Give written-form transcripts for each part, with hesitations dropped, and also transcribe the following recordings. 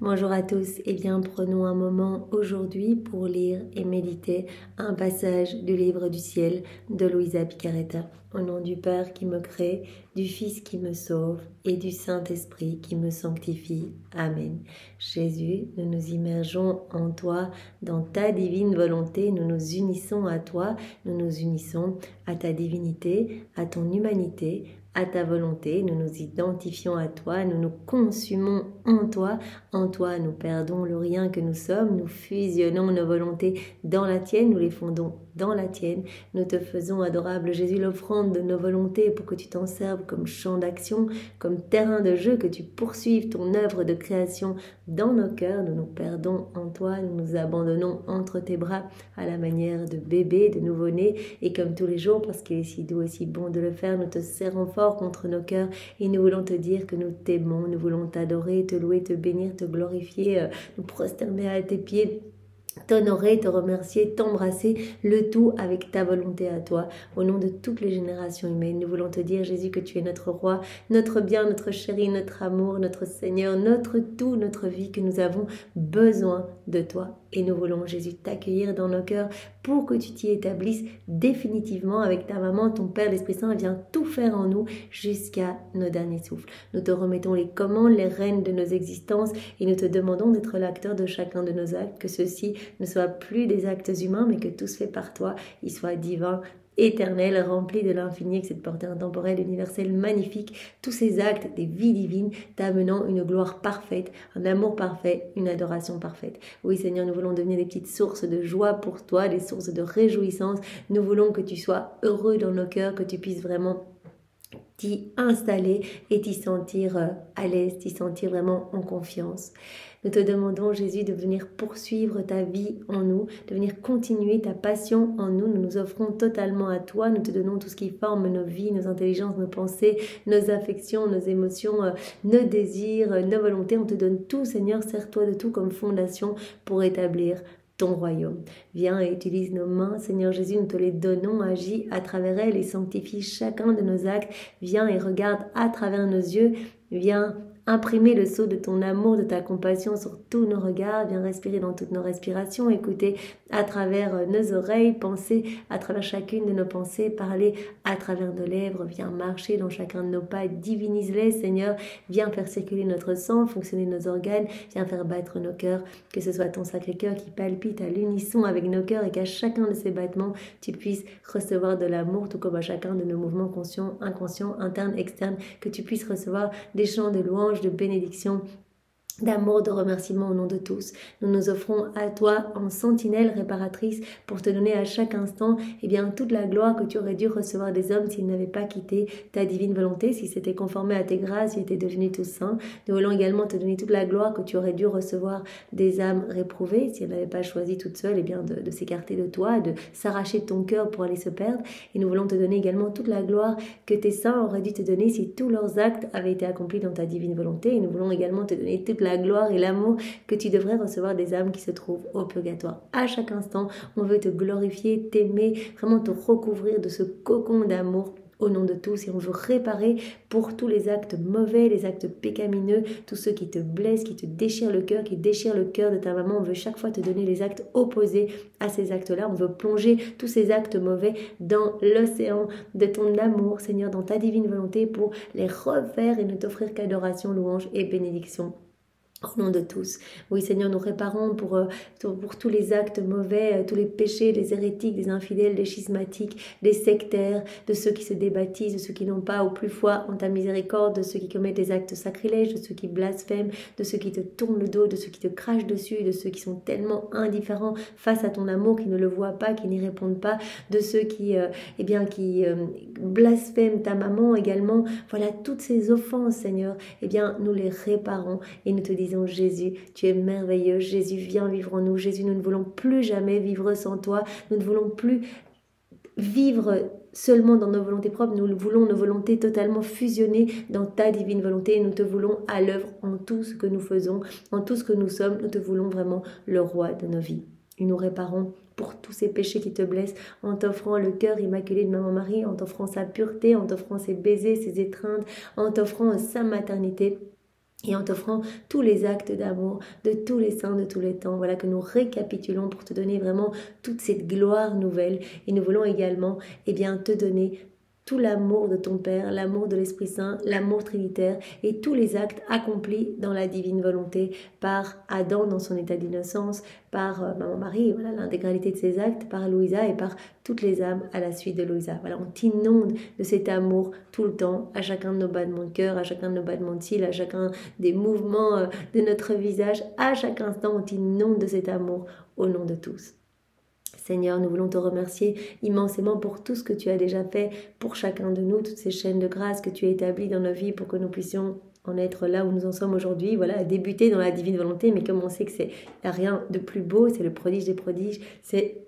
Bonjour à tous, prenons un moment aujourd'hui pour lire et méditer un passage du livre du ciel de Luisa Picaretta. Au nom du Père qui me crée, du Fils qui me sauve et du Saint-Esprit qui me sanctifie. Amen. Jésus, nous nous immergeons en toi, dans ta divine volonté, nous nous unissons à toi, nous nous unissons à ta divinité, à ton humanité, à ta volonté, nous nous identifions à toi, nous nous consumons en toi nous perdons le rien que nous sommes, nous fusionnons nos volontés dans la tienne, nous les fondons dans la tienne, nous te faisons, adorable Jésus, l'offrande de nos volontés pour que tu t'en serves comme champ d'action, comme terrain de jeu, que tu poursuives ton œuvre de création dans nos cœurs, nous nous perdons en toi, nous nous abandonnons entre tes bras à la manière de bébés, de nouveau-nés, et comme tous les jours, parce qu'il est si doux et si bon de le faire, nous te serrons fort contre nos cœurs et nous voulons te dire que nous t'aimons, nous voulons t'adorer, te louer, te bénir, te glorifier, nous prosterner à tes pieds, t'honorer, te remercier, t'embrasser, le tout avec ta volonté à toi. Au nom de toutes les générations humaines, nous voulons te dire, Jésus, que tu es notre roi, notre bien, notre chéri, notre amour, notre Seigneur, notre tout, notre vie, que nous avons besoin de toi. Et nous voulons, Jésus, t'accueillir dans nos cœurs pour que tu t'y établisses définitivement avec ta maman, ton Père, l'Esprit Saint, vient tout faire en nous jusqu'à nos derniers souffles. Nous te remettons les commandes, les rênes de nos existences et nous te demandons d'être l'acteur de chacun de nos actes, que ceux-ci ne soient plus des actes humains, mais que tout se fait par toi, ils soient divins, éternel, rempli de l'infini, avec cette portée intemporelle, universelle, magnifique, tous ces actes des vies divines t'amenant une gloire parfaite, un amour parfait, une adoration parfaite. Oui Seigneur, nous voulons devenir des petites sources de joie pour toi, des sources de réjouissance. Nous voulons que tu sois heureux dans nos cœurs, que tu puisses vraiment t'y installer et t'y sentir à l'aise, t'y sentir vraiment en confiance. Nous te demandons, Jésus, de venir poursuivre ta vie en nous, de venir continuer ta passion en nous. Nous nous offrons totalement à toi. Nous te donnons tout ce qui forme nos vies, nos intelligences, nos pensées, nos affections, nos émotions, nos désirs, nos volontés. On te donne tout, Seigneur. Sers-toi de tout comme fondation pour établir ton royaume. Viens et utilise nos mains, Seigneur Jésus, nous te les donnons, agis à travers elles et sanctifie chacun de nos actes. Viens et regarde à travers nos yeux, viens imprimer le sceau de ton amour, de ta compassion sur tous nos regards, viens respirer dans toutes nos respirations, écouter à travers nos oreilles, penser à travers chacune de nos pensées, parler à travers nos lèvres, viens marcher dans chacun de nos pas, divinise-les Seigneur, viens faire circuler notre sang, fonctionner nos organes, viens faire battre nos cœurs, que ce soit ton sacré cœur qui palpite à l'unisson avec nos cœurs et qu'à chacun de ces battements, tu puisses recevoir de l'amour, tout comme à chacun de nos mouvements conscients, inconscients, internes, externes, que tu puisses recevoir des chants de louange, de bénédiction, d'amour, de remerciement au nom de tous. Nous nous offrons à toi en sentinelle réparatrice pour te donner à chaque instant toute la gloire que tu aurais dû recevoir des hommes s'ils n'avaient pas quitté ta divine volonté, s'ils s'étaient conformés à tes grâces, s'ils étaient devenus tous saints. Nous voulons également te donner toute la gloire que tu aurais dû recevoir des âmes réprouvées si elles n'avaient pas choisi toutes seules de s'écarter de toi, de s'arracher de ton cœur pour aller se perdre. Et nous voulons te donner également toute la gloire que tes saints auraient dû te donner si tous leurs actes avaient été accomplis dans ta divine volonté. Et nous voulons également te donner toute la gloire et l'amour que tu devrais recevoir des âmes qui se trouvent au purgatoire. À chaque instant, on veut te glorifier, t'aimer, vraiment te recouvrir de ce cocon d'amour au nom de tous, et on veut réparer pour tous les actes mauvais, les actes pécamineux, tous ceux qui te blessent, qui te déchirent le cœur, qui déchirent le cœur de ta maman. On veut chaque fois te donner les actes opposés à ces actes-là. On veut plonger tous ces actes mauvais dans l'océan de ton amour, Seigneur, dans ta divine volonté pour les refaire et ne t'offrir qu'adoration, louange et bénédiction. Au nom de tous. Oui Seigneur, nous réparons pour tous les actes mauvais, tous les péchés des hérétiques, des infidèles, des schismatiques, des sectaires, de ceux qui se débaptisent, de ceux qui n'ont pas au plus foi en ta miséricorde, de ceux qui commettent des actes sacrilèges, de ceux qui blasphèment, de ceux qui te tournent le dos, de ceux qui te crachent dessus, de ceux qui sont tellement indifférents face à ton amour, qui ne le voient pas, qui n'y répondent pas, de ceux qui blasphèment ta maman également. Voilà, toutes ces offenses Seigneur, nous les réparons et nous te disons Jésus, tu es merveilleux. Jésus, viens vivre en nous. Jésus, nous ne voulons plus jamais vivre sans toi. Nous ne voulons plus vivre seulement dans nos volontés propres. Nous voulons nos volontés totalement fusionnées dans ta divine volonté. Nous te voulons à l'œuvre en tout ce que nous faisons, en tout ce que nous sommes. Nous te voulons vraiment le roi de nos vies. Et nous réparons pour tous ces péchés qui te blessent, en t'offrant le cœur immaculé de Maman Marie, en t'offrant sa pureté, en t'offrant ses baisers, ses étreintes, en t'offrant sa maternité. et en t'offrant tous les actes d'amour de tous les saints de tous les temps. Voilà que nous récapitulons pour te donner vraiment toute cette gloire nouvelle. Et nous voulons également te donner tout l'amour de ton Père, l'amour de l'Esprit Saint, l'amour trinitaire et tous les actes accomplis dans la divine volonté par Adam dans son état d'innocence, par Maman Marie, voilà l'intégralité de ses actes, par Louisa et par toutes les âmes à la suite de Louisa. Voilà, on t'inonde de cet amour tout le temps, à chacun de nos battements de cœur, à chacun de nos battements de cils, à chacun des mouvements de notre visage, à chaque instant on t'inonde de cet amour au nom de tous. Seigneur, nous voulons te remercier immensément pour tout ce que tu as déjà fait pour chacun de nous, toutes ces chaînes de grâce que tu as établies dans nos vies pour que nous puissions en être là où nous en sommes aujourd'hui, voilà, à débuter dans la divine volonté, mais comme on sait que c'est rien de plus beau, c'est le prodige des prodiges, c'est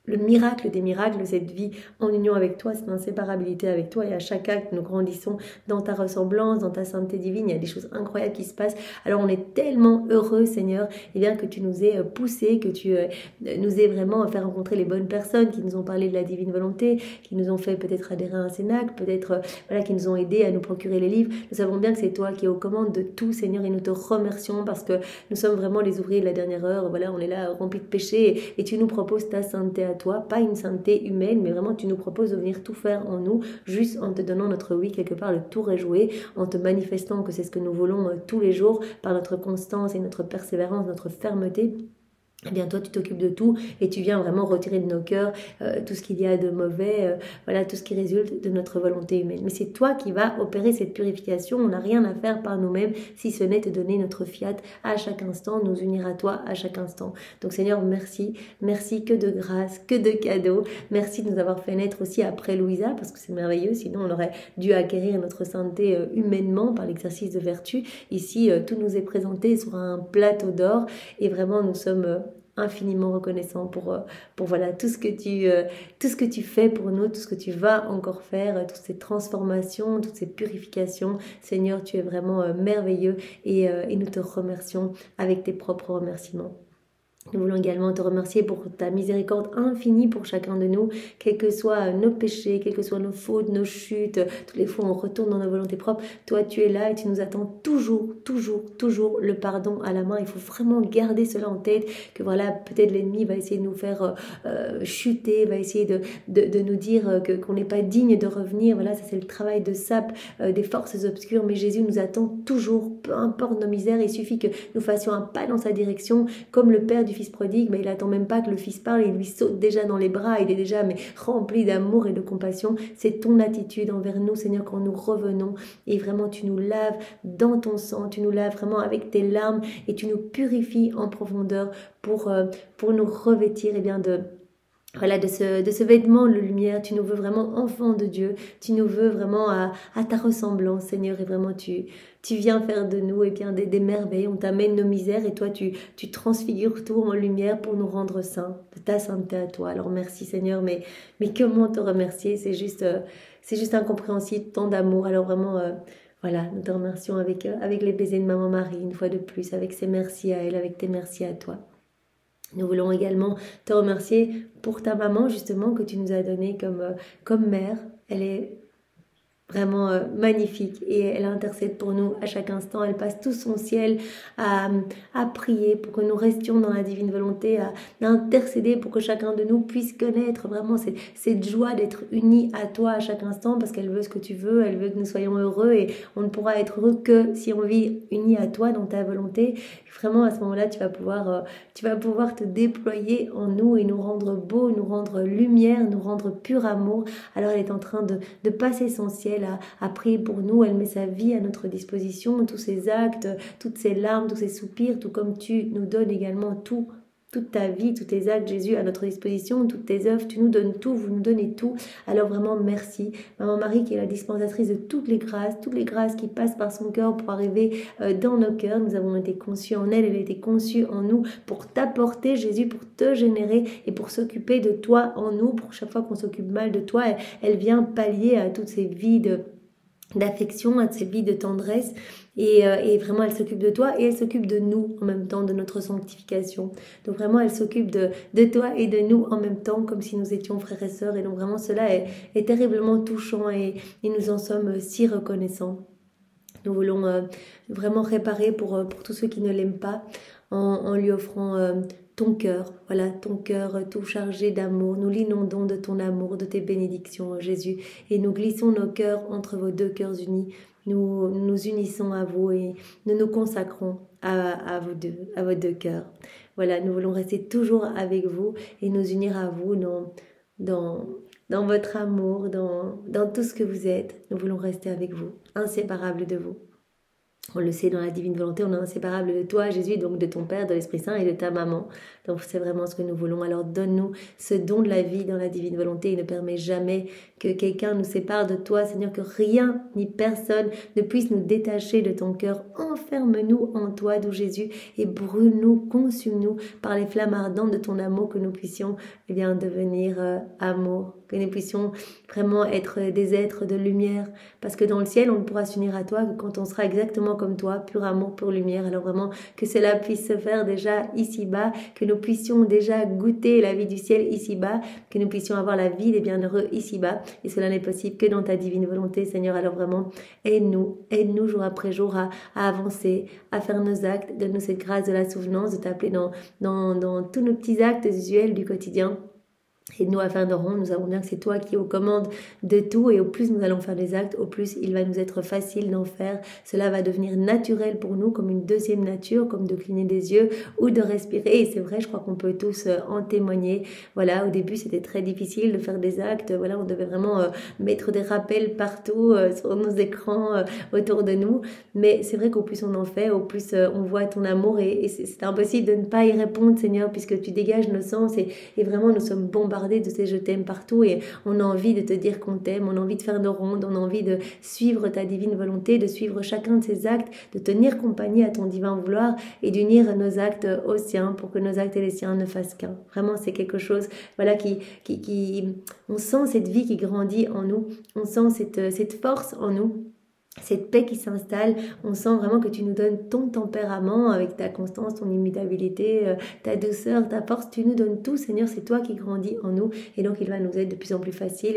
le miracle des miracles, cette vie en union avec toi, cette inséparabilité avec toi, et à chaque acte nous grandissons dans ta ressemblance, dans ta sainteté divine, il y a des choses incroyables qui se passent. Alors on est tellement heureux, Seigneur, que tu nous aies poussés, que tu nous aies vraiment fait rencontrer les bonnes personnes qui nous ont parlé de la divine volonté, qui nous ont fait peut-être adhérer à un cénacle, peut-être qui nous ont aidés à nous procurer les livres. Nous savons bien que c'est toi qui es aux commandes de tout, Seigneur, et nous te remercions parce que nous sommes vraiment les ouvriers de la dernière heure. Voilà, on est là remplis de péchés et tu nous proposes ta sainteté à toi, pas une sainteté humaine, mais vraiment tu nous proposes de venir tout faire en nous, juste en te donnant notre oui, quelque part le tour est joué, en te manifestant que c'est ce que nous voulons tous les jours, par notre constance et notre persévérance, notre fermeté. Eh bien toi tu t'occupes de tout et tu viens vraiment retirer de nos cœurs tout ce qu'il y a de mauvais, voilà, tout ce qui résulte de notre volonté humaine. Mais c'est toi qui vas opérer cette purification, on n'a rien à faire par nous-mêmes si ce n'est te donner notre fiat à chaque instant, nous unir à toi à chaque instant. Donc Seigneur, merci que de grâce, que de cadeaux, merci de nous avoir fait naître aussi après Louisa, parce que c'est merveilleux, sinon on aurait dû acquérir notre sainteté humainement par l'exercice de vertu. Ici tout nous est présenté sur un plateau d'or et vraiment nous sommes infiniment reconnaissant pour voilà tout ce que tu fais pour nous, tout ce que tu vas encore faire, toutes ces transformations, toutes ces purifications. Seigneur, tu es vraiment merveilleux et nous te remercions avec tes propres remerciements. Nous voulons également te remercier pour ta miséricorde infinie pour chacun de nous, quels que soient nos péchés, quelles que soient nos fautes, nos chutes, toutes les fois on retourne dans nos volontés propres. Toi, tu es là et tu nous attends toujours le pardon à la main. Il faut vraiment garder cela en tête, que voilà, peut-être l'ennemi va essayer de nous faire chuter, va essayer de nous dire qu'on n'est pas digne de revenir. Voilà, ça c'est le travail de sape des forces obscures, mais Jésus nous attend toujours, peu importe nos misères. Il suffit que nous fassions un pas dans sa direction, comme le Père du Fils prodigue, mais il attend même pas que le Fils parle, il lui saute déjà dans les bras, il est déjà rempli d'amour et de compassion. C'est ton attitude envers nous, Seigneur, quand nous revenons, et vraiment tu nous laves dans ton sang, tu nous laves vraiment avec tes larmes, et tu nous purifies en profondeur pour nous revêtir de ce vêtement de lumière. Tu nous veux vraiment enfants de Dieu, tu nous veux vraiment à ta ressemblance, Seigneur, et vraiment tu viens faire de nous des merveilles. On t'amène nos misères et toi tu transfigures tout en lumière pour nous rendre saints, de ta sainteté à toi. Alors merci Seigneur, mais comment te remercier, c'est juste incompréhensible, tant d'amour. Alors vraiment voilà, nous te remercions avec les baisers de Maman Marie, une fois de plus, avec ses merci à elle, avec tes merci à toi. Nous voulons également te remercier pour ta maman, justement, que tu nous as donnée comme mère. Elle est vraiment magnifique et elle intercède pour nous à chaque instant. Elle passe tout son ciel à prier pour que nous restions dans la divine volonté, à intercéder pour que chacun de nous puisse connaître vraiment cette joie d'être unis à toi à chaque instant, parce qu'elle veut ce que tu veux, elle veut que nous soyons heureux, et on ne pourra être heureux que si on vit unis à toi dans ta volonté. Et vraiment à ce moment-là tu vas pouvoir te déployer en nous et nous rendre beaux, nous rendre lumière, nous rendre pur amour. Alors elle est en train de passer son ciel à prier pour nous. Elle met sa vie à notre disposition, tous ses actes, toutes ses larmes, tous ses soupirs, tout comme tu nous donnes également toute ta vie, tous tes actes, Jésus, à notre disposition, toutes tes œuvres, tu nous donnes tout, vous nous donnez tout. Alors vraiment merci. Maman Marie qui est la dispensatrice de toutes les grâces qui passent par son cœur pour arriver dans nos cœurs. Nous avons été conçus en elle, elle a été conçue en nous pour t'apporter, Jésus, pour te générer et pour s'occuper de toi en nous. Pour chaque fois qu'on s'occupe mal de toi, elle vient pallier à toutes ces vies d'affection, à ces vies de tendresse, et vraiment elle s'occupe de toi et elle s'occupe de nous en même temps, de notre sanctification. Donc vraiment elle s'occupe de toi et de nous en même temps, comme si nous étions frères et sœurs. Et donc vraiment cela est terriblement touchant et nous en sommes si reconnaissants. Nous voulons vraiment réparer pour tous ceux qui ne l'aiment pas en lui offrant ton cœur, voilà, ton cœur tout chargé d'amour. Nous l'inondons de ton amour, de tes bénédictions, Jésus, et nous glissons nos cœurs entre vos deux cœurs unis. Nous nous unissons à vous et nous nous consacrons à vos deux cœurs. Voilà, nous voulons rester toujours avec vous et nous unir à vous dans votre amour, dans tout ce que vous êtes. Nous voulons rester avec vous, inséparables de vous. On le sait, dans la divine volonté, on est inséparable de toi, Jésus, donc de ton Père, de l'Esprit Saint et de ta maman. Donc c'est vraiment ce que nous voulons. Alors donne-nous ce don de la vie dans la divine volonté et ne permets jamais que quelqu'un nous sépare de toi, Seigneur, que rien ni personne ne puisse nous détacher de ton cœur. Enferme-nous en toi, d'où Jésus, et brûle-nous, consume-nous par les flammes ardentes de ton amour, que nous puissions devenir amour, que nous puissions vraiment être des êtres de lumière, parce que dans le ciel, on ne pourra s'unir à toi que quand on sera exactement comme toi, pur amour, pure lumière. Alors vraiment, que cela puisse se faire déjà ici-bas, que nous puissions déjà goûter la vie du ciel ici-bas, que nous puissions avoir la vie des bienheureux ici-bas, et cela n'est possible que dans ta divine volonté, Seigneur. Alors vraiment, aide-nous jour après jour à avancer, à faire nos actes, donne-nous cette grâce de la souvenance, de t'appeler dans tous nos petits actes usuels du quotidien. Et nous, à faire de rond, nous savons bien que c'est toi qui es aux commandes de tout, et au plus nous allons faire des actes, au plus il va nous être facile d'en faire. Cela va devenir naturel pour nous, comme une deuxième nature, comme de cligner des yeux ou de respirer. Et c'est vrai, je crois qu'on peut tous en témoigner. Voilà, au début, c'était très difficile de faire des actes. Voilà, on devait vraiment mettre des rappels partout sur nos écrans autour de nous. Mais c'est vrai qu'au plus on en fait, au plus on voit ton amour, et c'est impossible de ne pas y répondre, Seigneur, puisque tu dégages nos sens, et vraiment nous sommes bombardés de ces je t'aime partout, et on a envie de te dire qu'on t'aime, on a envie de faire nos rondes, on a envie de suivre ta divine volonté, de suivre chacun de ces actes, de tenir compagnie à ton divin vouloir et d'unir nos actes aux siens pour que nos actes et les siens ne fassent qu'un. Vraiment, c'est quelque chose, voilà, on sent cette vie qui grandit en nous, on sent cette force en nous, cette paix qui s'installe. On sent vraiment que tu nous donnes ton tempérament avec ta constance, ton immutabilité, ta douceur, ta force. Tu nous donnes tout, Seigneur, c'est toi qui grandis en nous, et donc il va nous être de plus en plus facile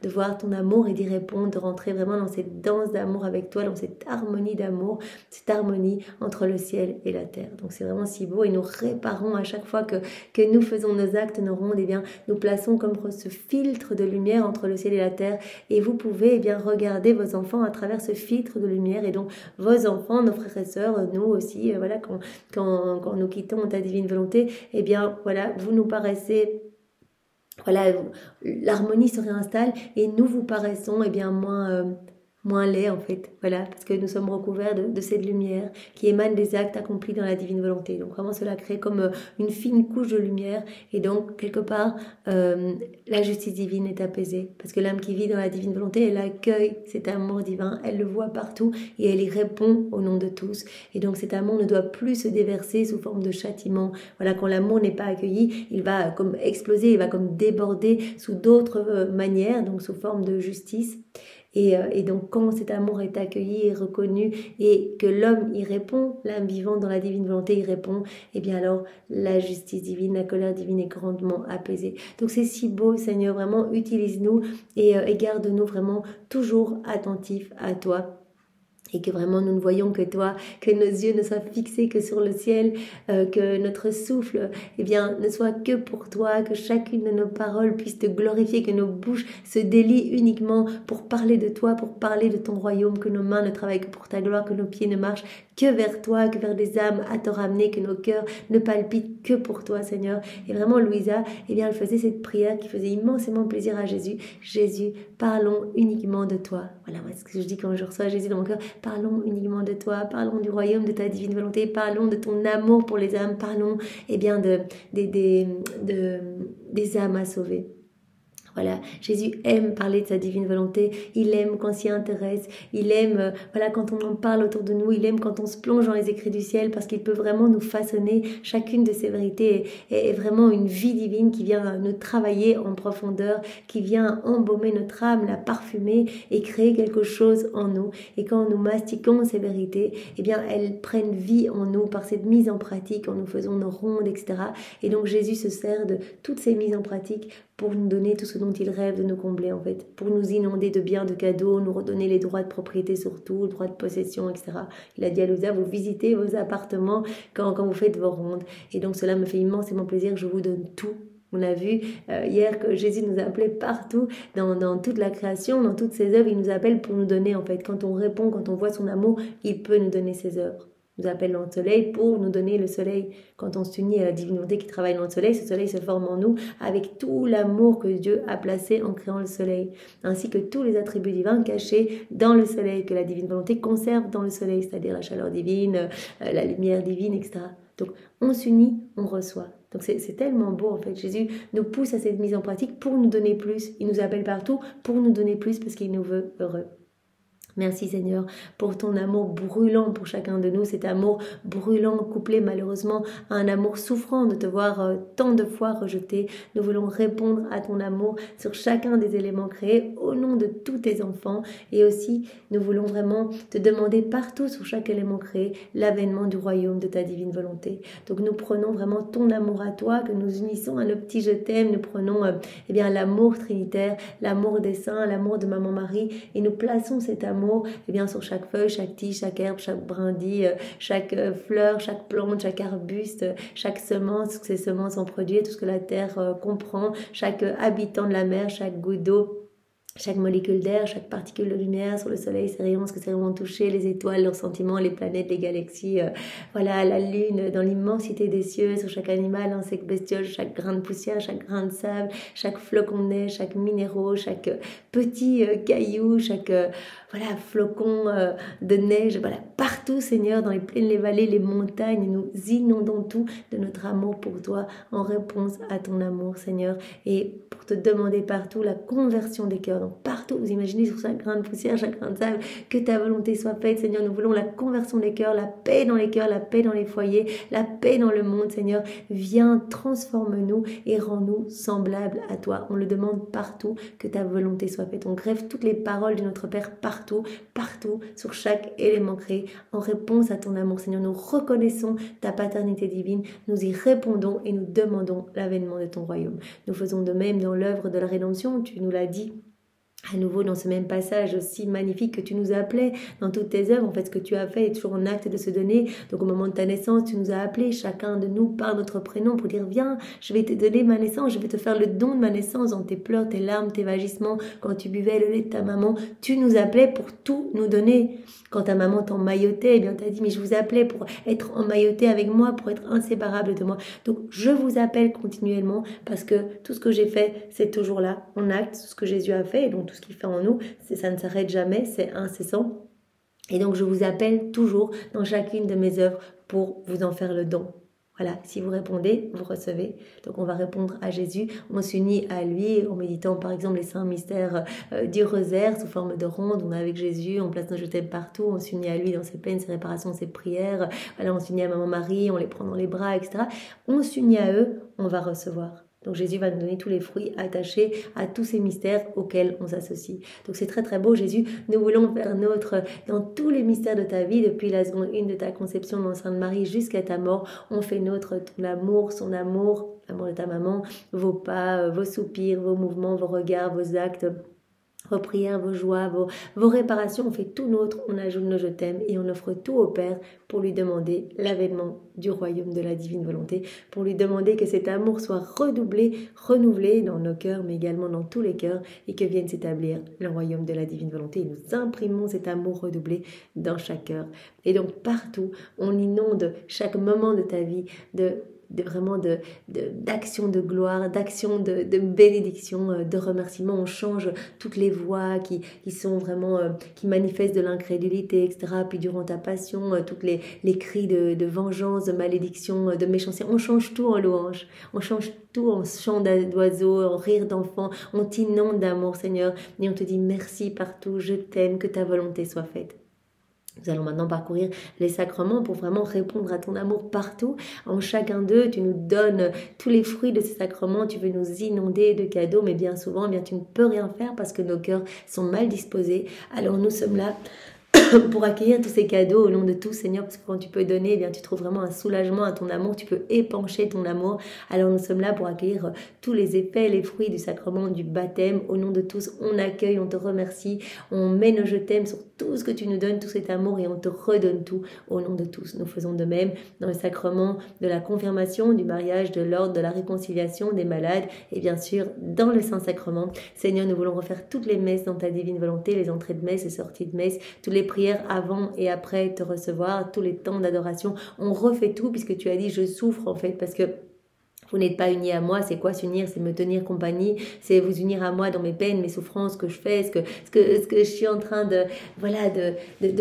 de voir ton amour et d'y répondre, de rentrer vraiment dans cette danse d'amour avec toi, dans cette harmonie d'amour, cette harmonie entre le ciel et la terre. Donc c'est vraiment si beau, et nous réparons à chaque fois que nous faisons nos actes, nos rondes, nous plaçons comme ce filtre de lumière entre le ciel et la terre, et vous pouvez regarder vos enfants à travers ce filtre de lumière, et donc vos enfants, nos frères et sœurs, nous aussi, voilà, quand nous quittons ta divine volonté, voilà, vous nous paraissez, voilà, l'harmonie se réinstalle, et nous vous paraissons moins laid en fait, voilà, parce que nous sommes recouverts de cette lumière qui émane des actes accomplis dans la divine volonté. Donc vraiment cela crée comme une fine couche de lumière, et donc quelque part la justice divine est apaisée, parce que l'âme qui vit dans la divine volonté, elle accueille cet amour divin, elle le voit partout et elle y répond au nom de tous, et donc cet amour ne doit plus se déverser sous forme de châtiment. Voilà, quand l'amour n'est pas accueilli, il va comme exploser, il va comme déborder sous d'autres manières, donc sous forme de justice. Et donc quand cet amour est accueilli et reconnu, et que l'homme y répond, l'âme vivante dans la divine volonté y répond, alors la justice divine, la colère divine est grandement apaisée. Donc c'est si beau, Seigneur, vraiment utilise-nous et garde-nous vraiment toujours attentifs à toi. Et que vraiment nous ne voyons que toi, que nos yeux ne soient fixés que sur le ciel, que notre souffle ne soit que pour toi, que chacune de nos paroles puisse te glorifier, que nos bouches se délient uniquement pour parler de toi, pour parler de ton royaume, que nos mains ne travaillent que pour ta gloire, que nos pieds ne marchent que vers toi, que vers des âmes à te ramener, que nos cœurs ne palpitent que pour toi, Seigneur. Et vraiment, Louisa, elle faisait cette prière qui faisait immensément plaisir à Jésus. Jésus, parlons uniquement de toi. Voilà, moi, ce que je dis quand je reçois Jésus dans mon cœur. Parlons uniquement de toi, parlons du royaume, de ta divine volonté, parlons de ton amour pour les âmes, parlons des âmes à sauver. Voilà, Jésus aime parler de sa divine volonté, il aime quand on s'y intéresse, il aime quand on en parle autour de nous, il aime quand on se plonge dans les écrits du ciel, parce qu'il peut vraiment nous façonner. Chacune de ces vérités est vraiment une vie divine qui vient nous travailler en profondeur, qui vient embaumer notre âme, la parfumer et créer quelque chose en nous. Et quand nous mastiquons ces vérités, elles prennent vie en nous par cette mise en pratique, en nous faisant nos rondes, etc. Et donc Jésus se sert de toutes ces mises en pratique pour nous donner tout ce dont il rêve de nous combler en fait, pour nous inonder de biens, de cadeaux, nous redonner les droits de propriété sur tout, le droit de possession, etc. Il a dit à Louisa, vous visitez vos appartements quand vous faites vos rondes. Et donc cela me fait immensément plaisir, je vous donne tout. On a vu hier que Jésus nous a appelés partout, dans toute la création, dans toutes ses œuvres, il nous appelle pour nous donner en fait. Quand on répond, quand on voit son amour, il peut nous donner ses œuvres. Il nous appelle dans le soleil pour nous donner le soleil. Quand on s'unit à la divinité qui travaille dans le soleil, ce soleil se forme en nous avec tout l'amour que Dieu a placé en créant le soleil, ainsi que tous les attributs divins cachés dans le soleil, que la divine volonté conserve dans le soleil, c'est-à-dire la chaleur divine, la lumière divine, etc. Donc on s'unit, on reçoit. Donc c'est tellement beau en fait. Jésus nous pousse à cette mise en pratique pour nous donner plus. Il nous appelle partout pour nous donner plus parce qu'il nous veut heureux. Merci Seigneur pour ton amour brûlant pour chacun de nous, cet amour brûlant couplé malheureusement à un amour souffrant de te voir tant de fois rejeté. Nous voulons répondre à ton amour sur chacun des éléments créés au nom de tous tes enfants et aussi nous voulons vraiment te demander partout sur chaque élément créé l'avènement du royaume de ta divine volonté. Donc nous prenons vraiment ton amour à toi, que nous unissons à nos petits je t'aime, nous prenons l'amour trinitaire, l'amour des saints, l'amour de Maman Marie et nous plaçons cet amour sur chaque feuille, chaque tige, chaque herbe, chaque brindille, chaque fleur, chaque plante, chaque arbuste, chaque semence, que ces semences ont produit, tout ce que la terre comprend, chaque habitant de la mer, chaque goutte d'eau, chaque molécule d'air, chaque particule de lumière sur le soleil, ses rayons, ce que ses rayons ont touché, les étoiles, leurs sentiments, les planètes, les galaxies, la lune dans l'immensité des cieux, sur chaque animal, insecte, bestiole, chaque grain de poussière, chaque grain de sable, chaque flocon de neige, chaque minéraux, chaque petit caillou, chaque flocon de neige, partout Seigneur, dans les plaines, les vallées, les montagnes, nous inondons tout de notre amour pour toi en réponse à ton amour Seigneur et pour te demander partout la conversion des cœurs. Donc partout, vous imaginez sur chaque grain de poussière, chaque grain de sable, que ta volonté soit faite Seigneur, nous voulons la conversion des cœurs, la paix dans les cœurs, la paix dans les foyers, la paix dans le monde Seigneur, viens, transforme-nous et rends-nous semblables à toi. On le demande partout, que ta volonté soit faite. On greffe toutes les paroles de notre Père partout, sur chaque élément créé, en réponse à ton amour Seigneur. Nous reconnaissons ta paternité divine, nous y répondons et nous demandons l'avènement de ton royaume. Nous faisons de même dans l'œuvre de la rédemption, tu nous l'as dit, à nouveau dans ce même passage aussi magnifique que tu nous as appelés dans toutes tes œuvres, en fait ce que tu as fait est toujours en acte de se donner. Donc au moment de ta naissance, tu nous as appelés chacun de nous par notre prénom pour dire viens, je vais te donner ma naissance, je vais te faire le don de ma naissance dans tes pleurs, tes larmes, tes vagissements, quand tu buvais le lait de ta maman, tu nous appelais pour tout nous donner. Quand ta maman t'emmaillotait, tu as dit mais je vous appelais pour être emmailloté avec moi, pour être inséparable de moi. Donc je vous appelle continuellement parce que tout ce que j'ai fait, c'est toujours là, en acte, ce que Jésus a fait, et donc tout ce qu'il fait en nous, ça ne s'arrête jamais, c'est incessant. Et donc je vous appelle toujours dans chacune de mes œuvres pour vous en faire le don. Voilà, si vous répondez, vous recevez. Donc on va répondre à Jésus, on s'unit à lui en méditant par exemple les saints mystères du rosaire sous forme de ronde. On est avec Jésus, on place nos je t'aime partout, on s'unit à lui dans ses peines, ses réparations, ses prières. On s'unit à Maman Marie, on les prend dans les bras, etc. On s'unit à eux, on va recevoir. Donc Jésus va nous donner tous les fruits attachés à tous ces mystères auxquels on s'associe. Donc c'est très très beau Jésus, nous voulons faire nôtre dans tous les mystères de ta vie, depuis la seconde 1 de ta conception dans Sainte Marie jusqu'à ta mort, on fait nôtre ton amour, son amour, l'amour de ta maman, vos pas, vos soupirs, vos mouvements, vos regards, vos actes, vos prières, vos joies, vos réparations, on fait tout nôtre, on ajoute nos je t'aime et on offre tout au Père pour lui demander l'avènement du royaume de la divine volonté, pour lui demander que cet amour soit redoublé, renouvelé dans nos cœurs, mais également dans tous les cœurs, et que vienne s'établir le royaume de la divine volonté. Et nous imprimons cet amour redoublé dans chaque cœur. Et donc partout, on inonde chaque moment de ta vie d'action de gloire, d'action de bénédiction, de remerciement. On change toutes les voix qui sont vraiment, qui manifestent de l'incrédulité, etc. Puis durant ta passion, toutes les cris de vengeance, de malédiction, de méchanceté, on change tout en louange, on change tout en chant d'oiseaux, en rire d'enfants, on t'inonde d'amour Seigneur, et on te dit merci partout, je t'aime, que ta volonté soit faite. Nous allons maintenant parcourir les sacrements pour vraiment répondre à ton amour partout. En chacun d'eux, tu nous donnes tous les fruits de ces sacrements. Tu veux nous inonder de cadeaux, mais bien souvent, tu ne peux rien faire parce que nos cœurs sont mal disposés. Alors nous sommes là pour accueillir tous ces cadeaux au nom de tous, Seigneur, parce que quand tu peux donner, eh bien, tu trouves vraiment un soulagement à ton amour, tu peux épancher ton amour. Alors nous sommes là pour accueillir tous les effets, les fruits du sacrement du baptême. Au nom de tous, on accueille, on te remercie, on met nos je t'aime sur tout ce que tu nous donnes, tout cet amour, et on te redonne tout au nom de tous. Nous faisons de même dans le sacrement de la confirmation, du mariage, de l'ordre, de la réconciliation des malades, et bien sûr dans le Saint-Sacrement. Seigneur, nous voulons refaire toutes les messes dans ta divine volonté, les entrées de messe, les sorties de messe, toutes les prières avant et après te recevoir, tous les temps d'adoration. On refait tout puisque tu as dit je souffre en fait parce que vous n'êtes pas unis à moi. C'est quoi s'unir? C'est me tenir compagnie, c'est vous unir à moi dans mes peines, mes souffrances que je fais, ce que je suis en train de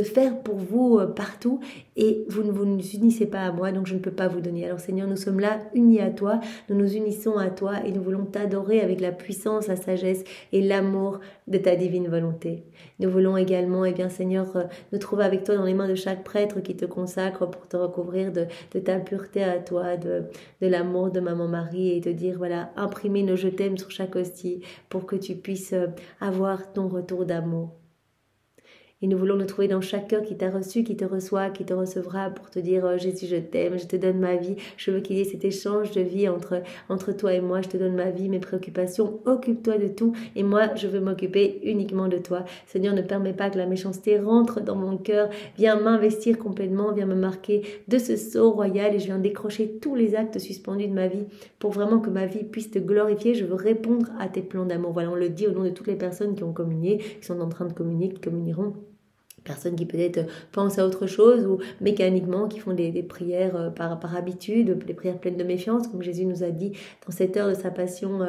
faire pour vous partout, et vous ne vous unissez pas à moi, donc je ne peux pas vous donner. Alors Seigneur, nous sommes là unis à toi, nous nous unissons à toi et nous voulons t'adorer avec la puissance, la sagesse et l'amour de ta divine volonté. Nous voulons également, bien Seigneur, nous trouver avec toi dans les mains de chaque prêtre qui te consacre pour te recouvrir de ta pureté à toi, de l'amour de Maman Marie, et te dire, voilà, imprimer nos je t'aime sur chaque hostie pour que tu puisses avoir ton retour d'amour. Et nous voulons nous trouver dans chaque cœur qui t'a reçu, qui te reçoit, qui te recevra pour te dire Jésus, je t'aime, je te donne ma vie. Je veux qu'il y ait cet échange de vie entre toi et moi. Je te donne ma vie, mes préoccupations. Occupe-toi de tout et moi, je veux m'occuper uniquement de toi. Seigneur, ne permets pas que la méchanceté rentre dans mon cœur. Viens m'investir complètement, viens me marquer de ce sceau royal et je viens décrocher tous les actes suspendus de ma vie pour vraiment que ma vie puisse te glorifier. Je veux répondre à tes plans d'amour. Voilà, on le dit au nom de toutes les personnes qui ont communié, qui sont en train de communier, qui communieront. Personnes qui peut-être pensent à autre chose ou mécaniquement qui font des prières par habitude, des prières pleines de méfiance, comme Jésus nous a dit dans cette heure de sa passion,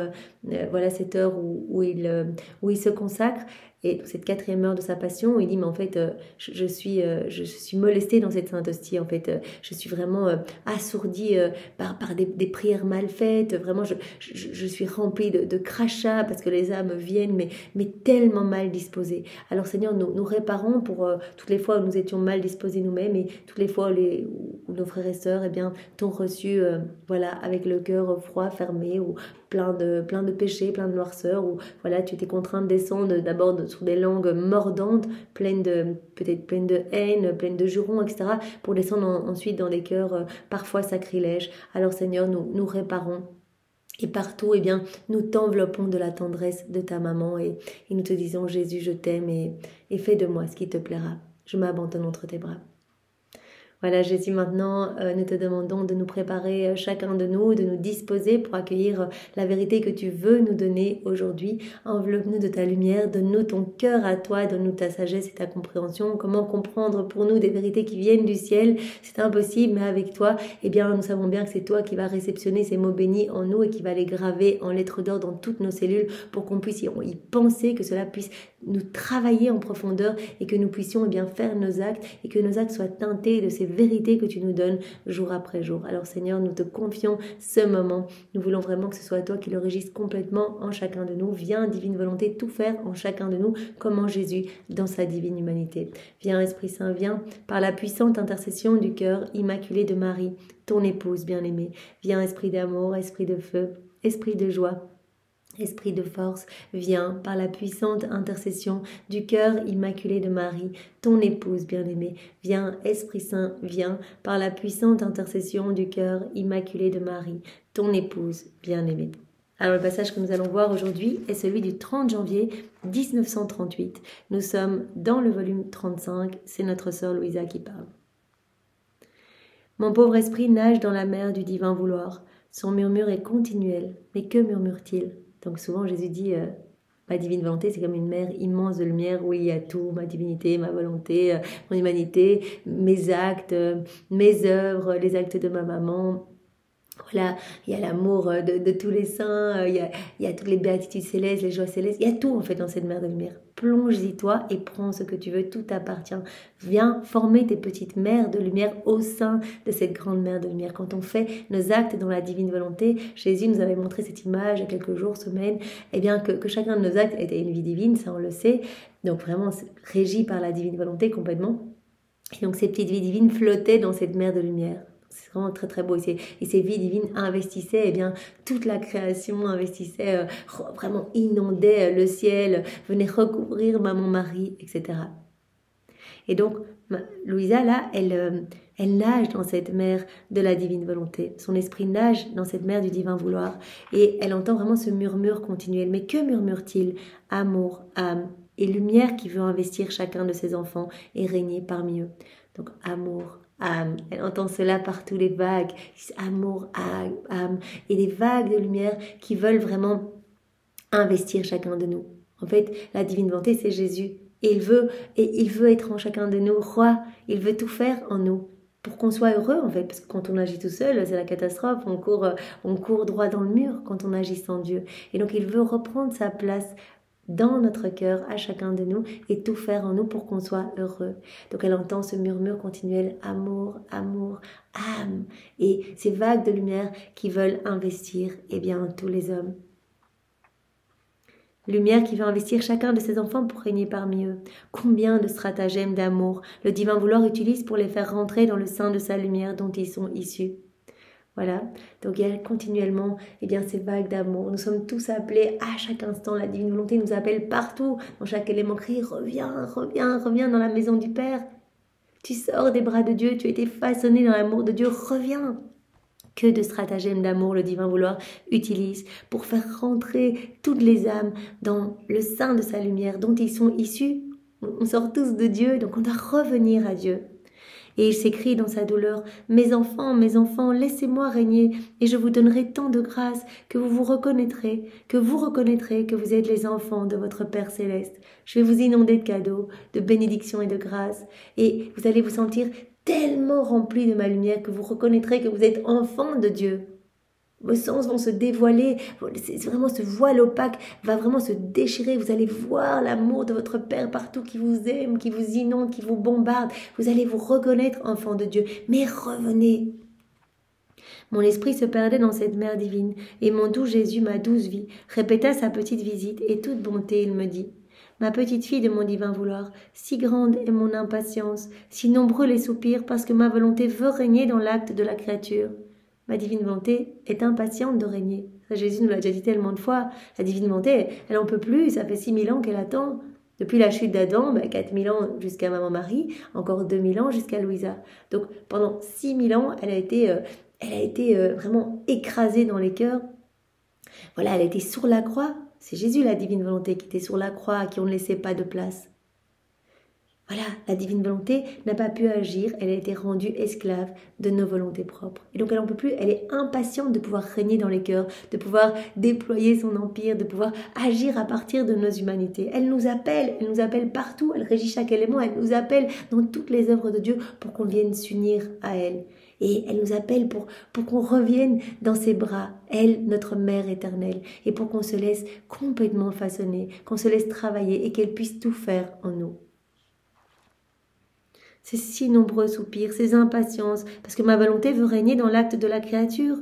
voilà cette heure où il se consacre. Et cette 4e heure de sa passion, il dit, mais en fait, je suis molesté dans cette sainte hostie, en fait, je suis vraiment assourdi par des prières mal faites, vraiment, je suis rempli de crachats parce que les âmes viennent, mais tellement mal disposées. Alors Seigneur, nous réparons pour toutes les fois où nous étions mal disposés nous-mêmes et toutes les fois où nos frères et sœurs, t'ont reçu, voilà, avec le cœur froid, fermé, ou plein de péchés, plein de noirceur, où voilà, tu étais contraint de descendre d'abord sur des langues mordantes, peut-être pleines de haine, pleines de jurons, etc., pour descendre ensuite dans des cœurs parfois sacrilèges. Alors Seigneur, nous réparons. Et partout, nous t'enveloppons de la tendresse de ta maman et nous te disons, Jésus, je t'aime et fais de moi ce qui te plaira. Je m'abandonne entre tes bras. Voilà, Jésus, maintenant, nous te demandons de nous préparer chacun de nous disposer pour accueillir la vérité que tu veux nous donner aujourd'hui. Enveloppe-nous de ta lumière, donne-nous ton cœur à toi, donne-nous ta sagesse et ta compréhension. Comment comprendre pour nous des vérités qui viennent du ciel? C'est impossible, mais avec toi, nous savons bien que c'est toi qui vas réceptionner ces mots bénis en nous et qui va les graver en lettres d'or dans toutes nos cellules pour qu'on puisse y penser, que cela puisse nous travailler en profondeur et que nous puissions faire nos actes et que nos actes soient teintés de ces vérités que tu nous donnes jour après jour. Alors Seigneur, nous te confions ce moment. Nous voulons vraiment que ce soit toi qui le régisse complètement en chacun de nous. Viens, divine volonté, tout faire en chacun de nous comme en Jésus dans sa divine humanité. Viens, Esprit Saint, viens par la puissante intercession du cœur immaculé de Marie, ton épouse bien-aimée. Viens, Esprit d'amour, Esprit de feu, Esprit de joie, Esprit de force, viens par la puissante intercession du cœur immaculé de Marie, ton épouse bien-aimée. Viens, Esprit Saint, viens par la puissante intercession du cœur immaculé de Marie, ton épouse bien-aimée. Alors le passage que nous allons voir aujourd'hui est celui du 30 janvier 1938. Nous sommes dans le volume 35, c'est notre sœur Louisa qui parle. Mon pauvre esprit nage dans la mer du divin vouloir. Son murmure est continuel, mais que murmure-t-il ? Donc souvent Jésus dit, ma divine volonté c'est comme une mer immense de lumière où il y a tout, ma divinité, ma volonté, mon humanité, mes actes, mes œuvres, les actes de ma maman. Voilà, il y a l'amour de tous les saints, il y a toutes les béatitudes célestes, les joies célestes, il y a tout en fait dans cette mer de lumière. Plonge-y toi et prends ce que tu veux, tout t'appartient. Viens former tes petites mers de lumière au sein de cette grande mer de lumière. Quand on fait nos actes dans la divine volonté, Jésus nous avait montré cette image il y a quelques jours, semaines, que chacun de nos actes était une vie divine, ça on le sait, donc vraiment régi par la divine volonté complètement. Et donc ces petites vies divines flottaient dans cette mer de lumière. C'est vraiment très très beau. Et ces vies divines investissaient, toute la création investissait, vraiment inondait le ciel, venait recouvrir Maman Marie, etc. Et donc, Louisa, là, elle nage dans cette mer de la divine volonté. Son esprit nage dans cette mer du divin vouloir. Et elle entend vraiment ce murmure continuel. Mais que murmure-t-il? Amour, âme et lumière qui veut investir chacun de ses enfants et régner parmi eux. Donc, amour, âme. Elle entend cela par tous les vagues. Amour, âme. Et des vagues de lumière qui veulent vraiment investir chacun de nous. En fait, la divine volonté, c'est Jésus. Et il veut être en chacun de nous roi. Il veut tout faire en nous pour qu'on soit heureux, en fait. Parce que quand on agit tout seul, c'est la catastrophe. On court droit dans le mur quand on agit sans Dieu. Et donc, il veut reprendre sa place dans notre cœur, à chacun de nous, et tout faire en nous pour qu'on soit heureux. Donc, elle entend ce murmure continuel, amour, amour, âme. Et ces vagues de lumière qui veulent investir, eh bien, tous les hommes. Lumière qui veut investir chacun de ses enfants pour régner parmi eux. Combien de stratagèmes d'amour le divin vouloir utilise pour les faire rentrer dans le sein de sa lumière dont ils sont issus. Voilà, donc il y a continuellement ces vagues d'amour. Nous sommes tous appelés à chaque instant. La divine volonté nous appelle partout, dans chaque élément crie, reviens, reviens, reviens dans la maison du Père. Tu sors des bras de Dieu, tu as été façonné dans l'amour de Dieu, reviens. Que de stratagèmes d'amour le divin vouloir utilise pour faire rentrer toutes les âmes dans le sein de sa lumière dont ils sont issus. On sort tous de Dieu, donc on doit revenir à Dieu. Et il s'écrie dans sa douleur, mes enfants, laissez-moi régner, et je vous donnerai tant de grâce que vous reconnaîtrez que vous êtes les enfants de votre Père Céleste. Je vais vous inonder de cadeaux, de bénédictions et de grâces, et vous allez vous sentir tellement remplis de ma lumière que vous reconnaîtrez que vous êtes enfants de Dieu. Vos sens vont se dévoiler, c'est vraiment ce voile opaque va vraiment se déchirer, vous allez voir l'amour de votre Père partout qui vous aime, qui vous inonde, qui vous bombarde, vous allez vous reconnaître enfants de Dieu, mais revenez. Mon esprit se perdait dans cette mer divine, et mon doux Jésus, ma douce vie, répéta sa petite visite, et toute bonté il me dit, ma petite fille de mon divin vouloir, si grande est mon impatience, si nombreux les soupirs, parce que ma volonté veut régner dans l'acte de la créature. Ma divine volonté est impatiente de régner. Ça, Jésus nous l'a déjà dit tellement de fois. La divine volonté, elle n'en peut plus, ça fait 6000 ans qu'elle attend. Depuis la chute d'Adam, 4000 ans jusqu'à Maman Marie, encore 2000 ans jusqu'à Louisa. Donc pendant 6000 ans, elle a été vraiment écrasée dans les cœurs. Voilà, elle a été sur la croix. C'est Jésus, la divine volonté, qui était sur la croix, à qui on ne laissait pas de place. Voilà, la divine volonté n'a pas pu agir, elle a été rendue esclave de nos volontés propres. Et donc elle n'en peut plus, elle est impatiente de pouvoir régner dans les cœurs, de pouvoir déployer son empire, de pouvoir agir à partir de nos humanités. Elle nous appelle partout, elle régit chaque élément, elle nous appelle dans toutes les œuvres de Dieu pour qu'on vienne s'unir à elle. Et elle nous appelle pour qu'on revienne dans ses bras, elle, notre mère éternelle, et pour qu'on se laisse complètement façonner, qu'on se laisse travailler et qu'elle puisse tout faire en nous. Ces si nombreux soupirs, ces impatiences, parce que ma volonté veut régner dans l'acte de la créature.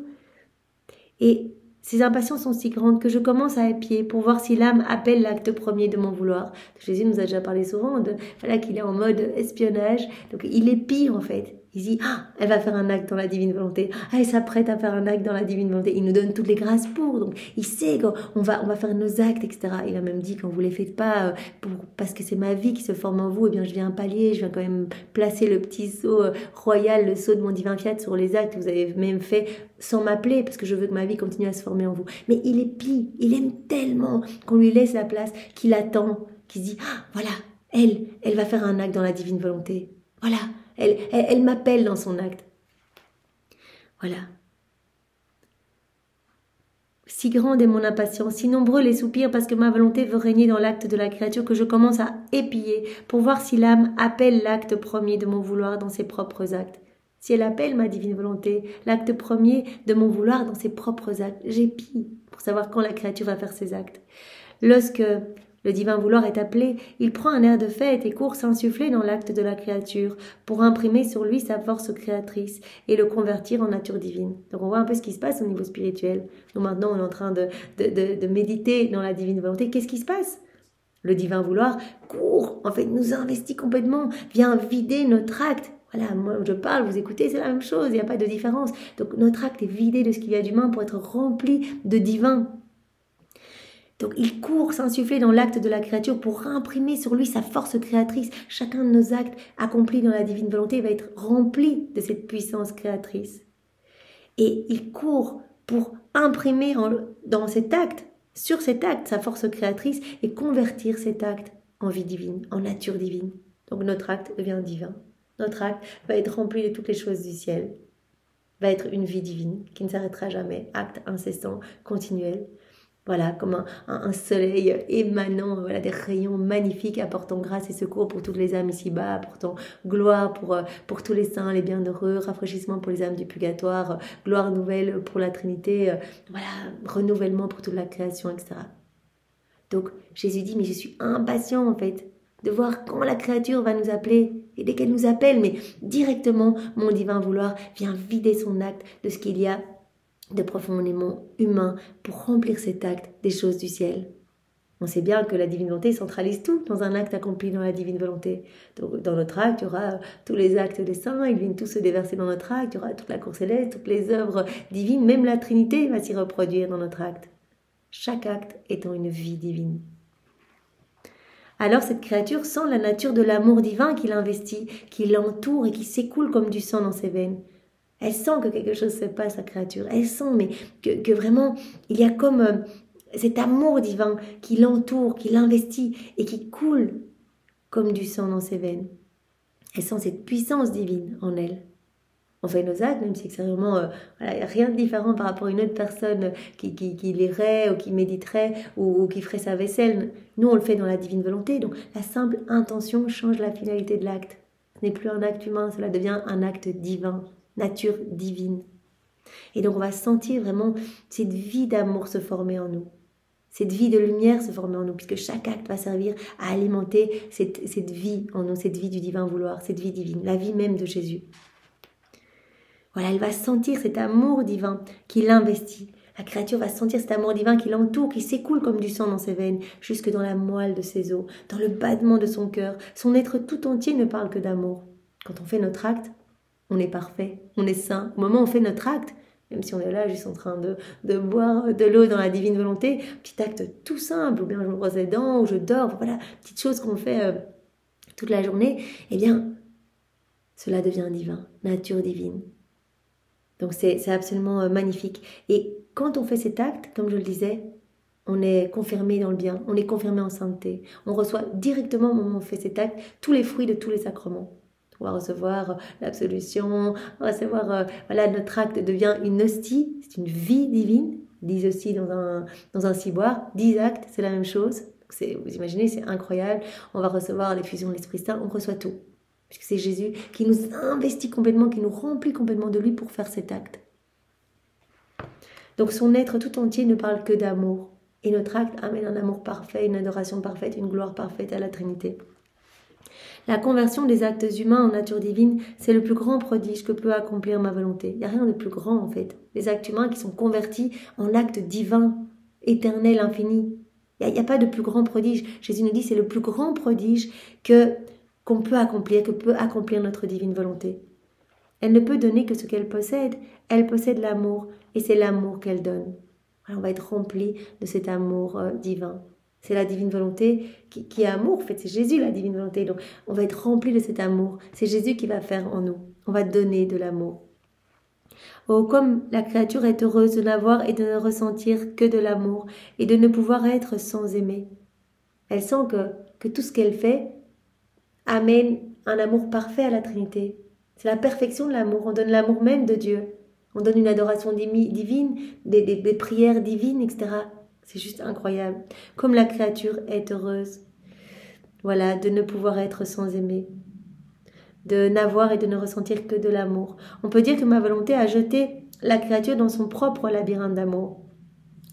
Et ces impatiences sont si grandes que je commence à épier pour voir si l'âme appelle l'acte premier de mon vouloir. Jésus nous a déjà parlé souvent voilà qu'il est en mode espionnage. Donc il épie en fait. Il dit, elle va faire un acte dans la divine volonté. Elle s'apprête à faire un acte dans la divine volonté. Il nous donne toutes les grâces pour. Donc, il sait qu'on va faire nos actes, etc. Il a même dit, quand vous les faites pas, parce que c'est ma vie qui se forme en vous, eh bien, je viens pallier, je viens quand même placer le petit sceau royal, le sceau de mon divin fiat sur les actes que vous avez même fait sans m'appeler, parce que je veux que ma vie continue à se former en vous. Mais il épie, il aime tellement qu'on lui laisse la place, qu'il attend, qu'il se dit, voilà, elle va faire un acte dans la divine volonté. Voilà. Elle m'appelle dans son acte. Voilà. Si grande est mon impatience, si nombreux les soupirs parce que ma volonté veut régner dans l'acte de la créature que je commence à épier pour voir si l'âme appelle l'acte premier de mon vouloir dans ses propres actes. Si elle appelle ma divine volonté, l'acte premier de mon vouloir dans ses propres actes, j'épie pour savoir quand la créature va faire ses actes. Lorsque le divin vouloir est appelé, il prend un air de fête et court s'insuffler dans l'acte de la créature pour imprimer sur lui sa force créatrice et le convertir en nature divine. Donc on voit un peu ce qui se passe au niveau spirituel. Donc maintenant on est en train de méditer dans la divine volonté. Qu'est-ce qui se passe? Le divin vouloir court, en fait nous investit complètement, vient vider notre acte. Voilà, moi je parle, vous écoutez, c'est la même chose, il n'y a pas de différence. Donc notre acte est vidé de ce qu'il y a d'humain pour être rempli de divin. Donc il court s'insuffler dans l'acte de la créature pour imprimer sur lui sa force créatrice. Chacun de nos actes accomplis dans la divine volonté va être rempli de cette puissance créatrice. Et il court pour imprimer dans cet acte, sur cet acte, sa force créatrice et convertir cet acte en vie divine, en nature divine. Donc notre acte devient divin. Notre acte va être rempli de toutes les choses du ciel, va être une vie divine qui ne s'arrêtera jamais, acte incessant, continuel. Voilà, comme un soleil émanant, voilà, des rayons magnifiques apportant grâce et secours pour toutes les âmes ici-bas, apportant gloire pour tous les saints, les bienheureux, rafraîchissement pour les âmes du purgatoire, gloire nouvelle pour la Trinité, voilà, renouvellement pour toute la création, etc. Donc Jésus dit, mais je suis impatient en fait de voir quand la créature va nous appeler. Et dès qu'elle nous appelle, mais directement, mon divin vouloir vient vider son acte de ce qu'il y a de profondément humain pour remplir cet acte des choses du ciel. On sait bien que la divine volonté centralise tout dans un acte accompli dans la divine volonté. Donc, dans notre acte, il y aura tous les actes des saints, ils viennent tous se déverser dans notre acte, il y aura toute la cour céleste, toutes les œuvres divines, même la Trinité va s'y reproduire dans notre acte. Chaque acte étant une vie divine. Alors cette créature sent la nature de l'amour divin qui l'investit, qui l'entoure et qui s'écoule comme du sang dans ses veines. Elle sent que quelque chose se passe, la créature. Elle sent mais que vraiment, il y a comme cet amour divin qui l'entoure, qui l'investit et qui coule comme du sang dans ses veines. Elle sent cette puissance divine en elle. On fait nos actes, même si extérieurement, voilà, il n'y a rien de différent par rapport à une autre personne qui lirait ou qui méditerait ou qui ferait sa vaisselle. Nous, on le fait dans la divine volonté. Donc, la simple intention change la finalité de l'acte. Ce n'est plus un acte humain, cela devient un acte divin. Nature divine. Et donc on va sentir vraiment cette vie d'amour se former en nous, cette vie de lumière se former en nous, puisque chaque acte va servir à alimenter cette vie en nous, cette vie du divin vouloir, cette vie divine, la vie même de Jésus. Voilà, elle va sentir cet amour divin qui l'investit. La créature va sentir cet amour divin qui l'entoure, qui s'écoule comme du sang dans ses veines, jusque dans la moelle de ses os, dans le battement de son cœur. Son être tout entier ne parle que d'amour. Quand on fait notre acte, on est parfait, on est saint. Au moment où on fait notre acte, même si on est là juste en train de boire de l'eau dans la divine volonté, petit acte tout simple, ou bien je me brosse les dents, ou je dors, voilà, petite chose qu'on fait toute la journée, eh bien, cela devient divin, nature divine. Donc c'est absolument magnifique. Et quand on fait cet acte, comme je le disais, on est confirmé dans le bien, on est confirmé en sainteté. On reçoit directement au moment où on fait cet acte tous les fruits de tous les sacrements. On va recevoir l'absolution, on va recevoir, voilà, notre acte devient une hostie, c'est une vie divine, 10 hosties dans un ciboire, 10 actes, c'est la même chose. Vous imaginez, c'est incroyable. On va recevoir l'effusion de l'Esprit Saint, on reçoit tout. Puisque c'est Jésus qui nous investit complètement, qui nous remplit complètement de lui pour faire cet acte. Donc son être tout entier ne parle que d'amour. Et notre acte amène un amour parfait, une adoration parfaite, une gloire parfaite à la Trinité. La conversion des actes humains en nature divine, c'est le plus grand prodige que peut accomplir ma volonté. Il n'y a rien de plus grand en fait. Les actes humains qui sont convertis en actes divins, éternels, infinis. Il n'y a pas de plus grand prodige. Jésus nous dit c'est le plus grand prodige qu'on peut accomplir, que peut accomplir notre divine volonté. Elle ne peut donner que ce qu'elle possède. Elle possède l'amour et c'est l'amour qu'elle donne. Alors on va être rempli de cet amour divin. C'est la divine volonté qui est amour. En fait, c'est Jésus la divine volonté. Donc, on va être rempli de cet amour. C'est Jésus qui va faire en nous. On va donner de l'amour. Oh, comme la créature est heureuse de n'avoir et de ne ressentir que de l'amour et de ne pouvoir être sans aimer. Elle sent que tout ce qu'elle fait amène un amour parfait à la Trinité. C'est la perfection de l'amour. On donne l'amour même de Dieu. On donne une adoration divine, des prières divines, etc. C'est juste incroyable. Comme la créature est heureuse. Voilà, de ne pouvoir être sans aimer. De n'avoir et de ne ressentir que de l'amour. On peut dire que ma volonté a jeté la créature dans son propre labyrinthe d'amour.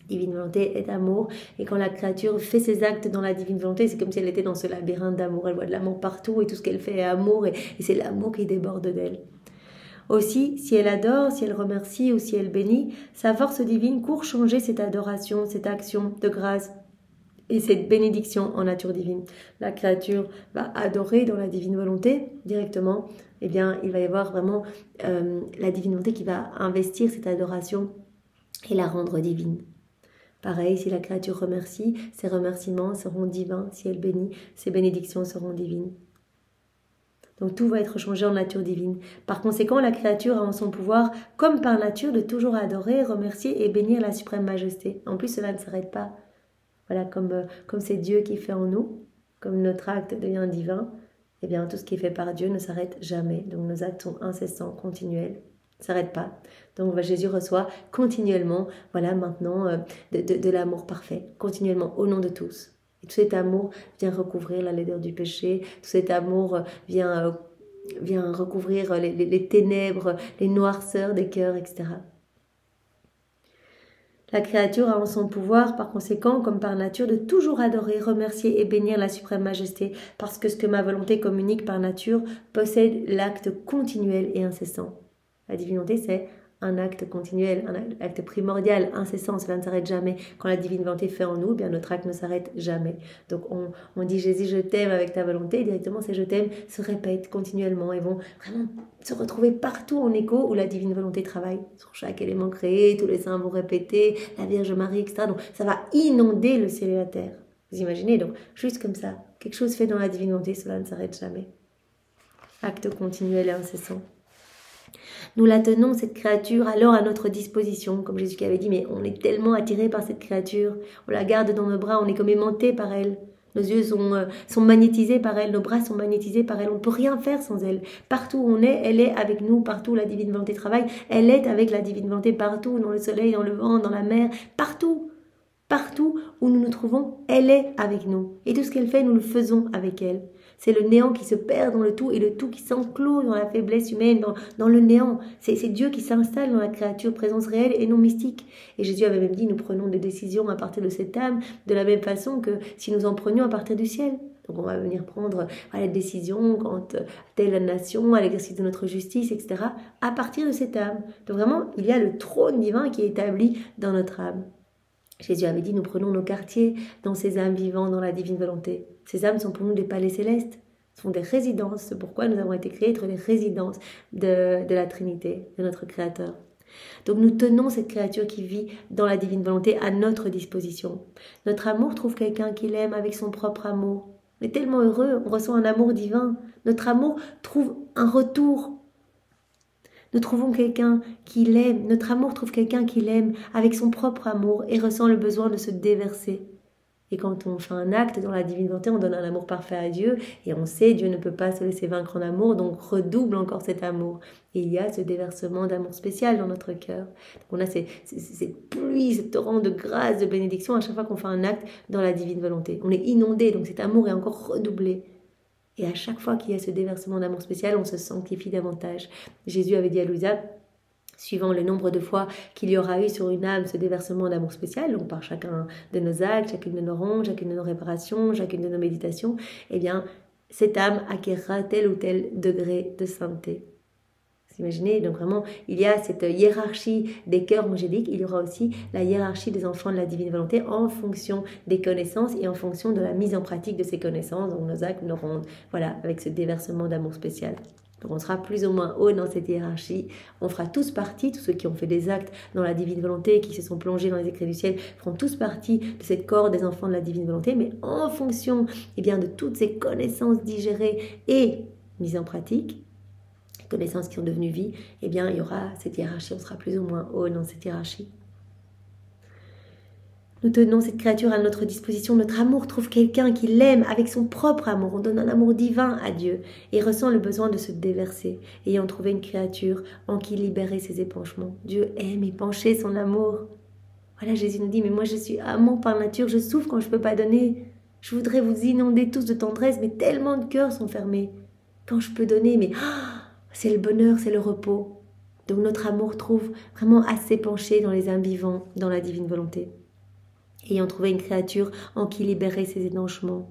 Divine volonté est amour. Et quand la créature fait ses actes dans la divine volonté, c'est comme si elle était dans ce labyrinthe d'amour. Elle voit de l'amour partout et tout ce qu'elle fait est amour. Et c'est l'amour qui déborde d'elle. Aussi, si elle adore, si elle remercie ou si elle bénit, sa force divine court changer cette adoration, cette action de grâce et cette bénédiction en nature divine. La créature va adorer dans la divine volonté directement. Eh bien, il va y avoir vraiment la divine volonté qui va investir cette adoration et la rendre divine. Pareil, si la créature remercie, ses remerciements seront divins. Si elle bénit, ses bénédictions seront divines. Donc tout va être changé en nature divine. Par conséquent, la créature a en son pouvoir, comme par nature, de toujours adorer, remercier et bénir la suprême majesté. En plus, cela ne s'arrête pas. Voilà, comme c'est Dieu qui fait en nous, comme notre acte devient divin, eh bien tout ce qui est fait par Dieu ne s'arrête jamais. Donc nos actes sont incessants, continuels, ne s'arrêtent pas. Donc Jésus reçoit continuellement, voilà maintenant, de l'amour parfait, continuellement, au nom de tous. Et tout cet amour vient recouvrir la laideur du péché, tout cet amour vient recouvrir les ténèbres, les noirceurs des cœurs, etc. La créature a en son pouvoir, par conséquent, comme par nature, de toujours adorer, remercier et bénir la suprême majesté, parce que ce que ma volonté communique par nature possède l'acte continuel et incessant. La divinité, c'est un acte continuel, un acte primordial, incessant, cela ne s'arrête jamais. Quand la divine volonté fait en nous, bien notre acte ne s'arrête jamais. Donc on dit Jésus, je t'aime avec ta volonté, et directement ces je t'aime se répètent continuellement et vont vraiment se retrouver partout en écho où la divine volonté travaille. Sur chaque élément créé, tous les saints vont répéter, la Vierge Marie, etc. Donc ça va inonder le ciel et la terre. Vous imaginez, donc juste comme ça, quelque chose fait dans la divine volonté, cela ne s'arrête jamais. Acte continuel et incessant. Nous la tenons, cette créature, alors à notre disposition, comme Jésus qui avait dit, mais on est tellement attiré par cette créature, on la garde dans nos bras, on est comme aimanté par elle. Nos yeux sont magnétisés par elle, nos bras sont magnétisés par elle, on ne peut rien faire sans elle. Partout où on est, elle est avec nous, partout où la divine volonté travaille, elle est avec la divine volonté partout, dans le soleil, dans le vent, dans la mer, partout. Partout où nous nous trouvons, elle est avec nous. Et tout ce qu'elle fait, nous le faisons avec elle. C'est le néant qui se perd dans le tout et le tout qui s'enclôt dans la faiblesse humaine, dans le néant. C'est Dieu qui s'installe dans la créature, présence réelle et non mystique. Et Jésus avait même dit, nous prenons des décisions à partir de cette âme, de la même façon que si nous en prenions à partir du ciel. Donc on va venir prendre la décision quant à telle nation, à l'exercice de notre justice, etc. à partir de cette âme. Donc vraiment, il y a le trône divin qui est établi dans notre âme. Jésus avait dit, nous prenons nos quartiers dans ces âmes vivantes, dans la divine volonté. Ces âmes sont pour nous des palais célestes, sont des résidences. C'est pourquoi nous avons été créés, être les résidences de la Trinité, de notre Créateur. Donc nous tenons cette créature qui vit dans la divine volonté à notre disposition. Notre amour trouve quelqu'un qui l'aime avec son propre amour. On est tellement heureux, on ressent un amour divin. Notre amour trouve un retour. Nous trouvons quelqu'un qui l'aime, notre amour trouve quelqu'un qui l'aime avec son propre amour et ressent le besoin de se déverser. Et quand on fait un acte dans la divine volonté, on donne un amour parfait à Dieu et on sait Dieu ne peut pas se laisser vaincre en amour, donc redouble encore cet amour. Et il y a ce déversement d'amour spécial dans notre cœur. Donc on a cette pluie, ce torrent de grâce, de bénédiction à chaque fois qu'on fait un acte dans la divine volonté. On est inondé, donc cet amour est encore redoublé. Et à chaque fois qu'il y a ce déversement d'amour spécial, on se sanctifie davantage. Jésus avait dit à Louisa, suivant le nombre de fois qu'il y aura eu sur une âme ce déversement d'amour spécial, donc par chacun de nos actes, chacune de nos rondes, chacune de nos réparations, chacune de nos méditations, eh bien, cette âme acquérera tel ou tel degré de sainteté. Vous imaginez, donc vraiment, il y a cette hiérarchie des cœurs angéliques, il y aura aussi la hiérarchie des enfants de la divine volonté en fonction des connaissances et en fonction de la mise en pratique de ces connaissances, donc nos actes, nos rondes, voilà, avec ce déversement d'amour spécial. Donc on sera plus ou moins haut dans cette hiérarchie, on fera tous partie, tous ceux qui ont fait des actes dans la divine volonté, qui se sont plongés dans les écrits du ciel, feront tous partie de cette corde des enfants de la divine volonté, mais en fonction bien, de toutes ces connaissances digérées et mises en pratique, connaissances qui sont devenues vie, eh bien, il y aura cette hiérarchie, on sera plus ou moins haut dans cette hiérarchie. Nous tenons cette créature à notre disposition, notre amour trouve quelqu'un qui l'aime avec son propre amour, on donne un amour divin à Dieu et ressent le besoin de se déverser, ayant trouvé une créature en qui libérer ses épanchements. Dieu aime épancher son amour. Voilà, Jésus nous dit, mais moi je suis amour par nature, je souffre quand je ne peux pas donner. Je voudrais vous inonder tous de tendresse, mais tellement de cœurs sont fermés. Quand je peux donner, mais... c'est le bonheur, c'est le repos. Donc notre amour trouve vraiment à s'épancher dans les âmes vivantes, dans la divine volonté. Ayant trouvé une créature en qui libérer ses étanchements.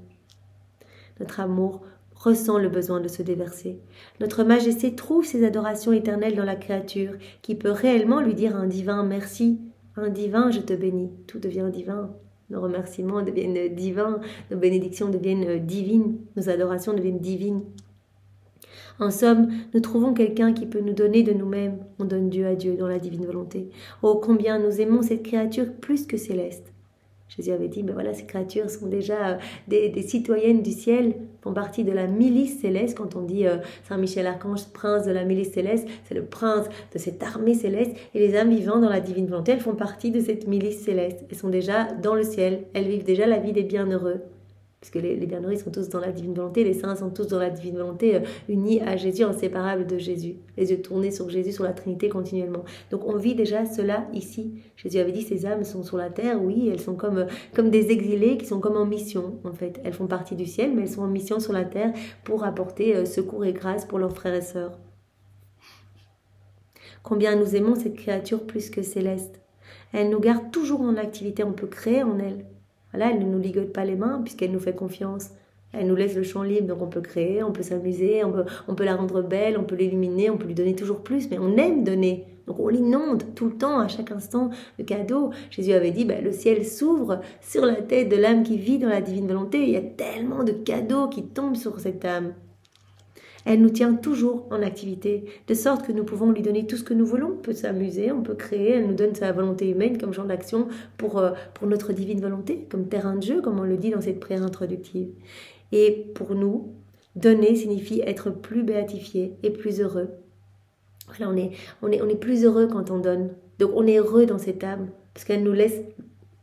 Notre amour ressent le besoin de se déverser. Notre majesté trouve ses adorations éternelles dans la créature, qui peut réellement lui dire un divin merci, un divin je te bénis. Tout devient divin. Nos remerciements deviennent divins, nos bénédictions deviennent divines, nos adorations deviennent divines. En somme, nous trouvons quelqu'un qui peut nous donner de nous-mêmes. On donne Dieu à Dieu dans la divine volonté. Oh, combien nous aimons cette créature plus que céleste. Jésus avait dit, mais voilà, ces créatures sont déjà des citoyennes du ciel, font partie de la milice céleste. Quand on dit Saint Michel Archange, prince de la milice céleste, c'est le prince de cette armée céleste. Et les âmes vivant dans la divine volonté, elles font partie de cette milice céleste. Elles sont déjà dans le ciel, elles vivent déjà la vie des bienheureux. Parce que les bienheureux sont tous dans la divine volonté, les saints sont tous dans la divine volonté, unis à Jésus, inséparables de Jésus. Les yeux tournés sur Jésus, sur la Trinité continuellement. Donc on vit déjà cela ici. Jésus avait dit, ces âmes sont sur la terre, oui, elles sont comme des exilés qui sont comme en mission, en fait. Elles font partie du ciel, mais elles sont en mission sur la terre pour apporter secours et grâce pour leurs frères et sœurs. Combien nous aimons cette créature plus que céleste. Elle nous garde toujours en activité, on peut créer en elle. Voilà, elle ne nous ligote pas les mains puisqu'elle nous fait confiance. Elle nous laisse le champ libre, donc on peut créer, on peut s'amuser, on peut la rendre belle, on peut l'illuminer, on peut lui donner toujours plus, mais on aime donner. Donc on l'inonde tout le temps, à chaque instant, de cadeaux. Jésus avait dit, le ciel s'ouvre sur la tête de l'âme qui vit dans la divine volonté. Il y a tellement de cadeaux qui tombent sur cette âme. Elle nous tient toujours en activité, de sorte que nous pouvons lui donner tout ce que nous voulons. On peut s'amuser, on peut créer, elle nous donne sa volonté humaine comme champ d'action pour notre divine volonté, comme terrain de jeu, comme on le dit dans cette prière introductive. Et pour nous, donner signifie être plus béatifié et plus heureux. Voilà, on est plus heureux quand on donne. Donc on est heureux dans cette âme, parce qu'elle nous laisse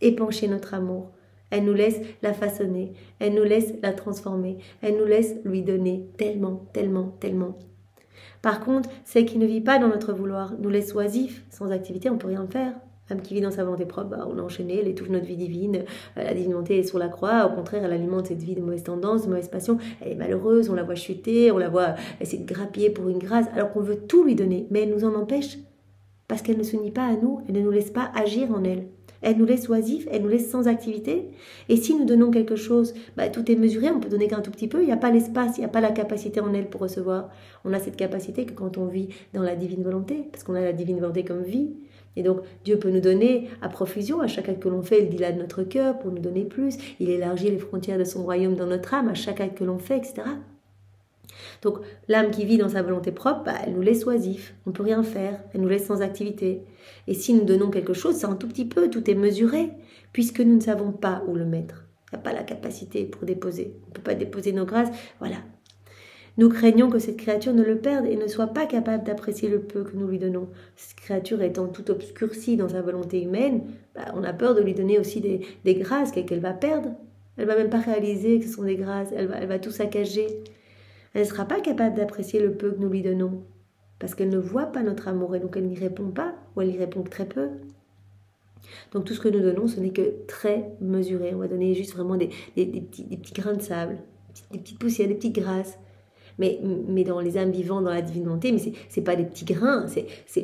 épancher notre amour. Elle nous laisse la façonner, elle nous laisse la transformer, elle nous laisse lui donner tellement, tellement, tellement. Par contre, celle qui ne vit pas dans notre vouloir nous laisse oisifs, sans activité, on ne peut rien faire. L'âme qui vit dans sa volonté propre, on a enchaîné, elle étouffe notre vie divine, la divinité est sur la croix, au contraire, elle alimente cette vie de mauvaise tendance, de mauvaise passion, elle est malheureuse, on la voit chuter, on la voit essayer de grappiller pour une grâce, alors qu'on veut tout lui donner, mais elle nous en empêche, parce qu'elle ne s'unit pas à nous, elle ne nous laisse pas agir en elle. Elle nous laisse oisifs, elle nous laisse sans activité. Et si nous donnons quelque chose, tout est mesuré, on peut donner qu'un tout petit peu, il n'y a pas l'espace, il n'y a pas la capacité en elle pour recevoir. On a cette capacité que quand on vit dans la divine volonté, parce qu'on a la divine volonté comme vie. Et donc Dieu peut nous donner à profusion, à chaque acte que l'on fait, il dilate notre cœur pour nous donner plus, il élargit les frontières de son royaume dans notre âme, à chaque acte que l'on fait, etc. Donc l'âme qui vit dans sa volonté propre, elle nous laisse oisifs, on ne peut rien faire, elle nous laisse sans activité. Et si nous donnons quelque chose, c'est un tout petit peu, tout est mesuré, puisque nous ne savons pas où le mettre. Il n'y a pas la capacité pour déposer, on ne peut pas déposer nos grâces, voilà. Nous craignons que cette créature ne le perde et ne soit pas capable d'apprécier le peu que nous lui donnons. Cette créature étant tout obscurcie dans sa volonté humaine, on a peur de lui donner aussi des grâces qu'elle va perdre. Elle ne va même pas réaliser que ce sont des grâces, elle va tout saccager. Elle ne sera pas capable d'apprécier le peu que nous lui donnons, parce qu'elle ne voit pas notre amour et donc elle n'y répond pas, ou elle y répond très peu. Donc tout ce que nous donnons, ce n'est que très mesuré. On va donner juste vraiment des petits grains de sable, des petites poussières, des petites grâces. Mais dans les âmes vivant dans la divine volonté, mais c'est pas des petits grains,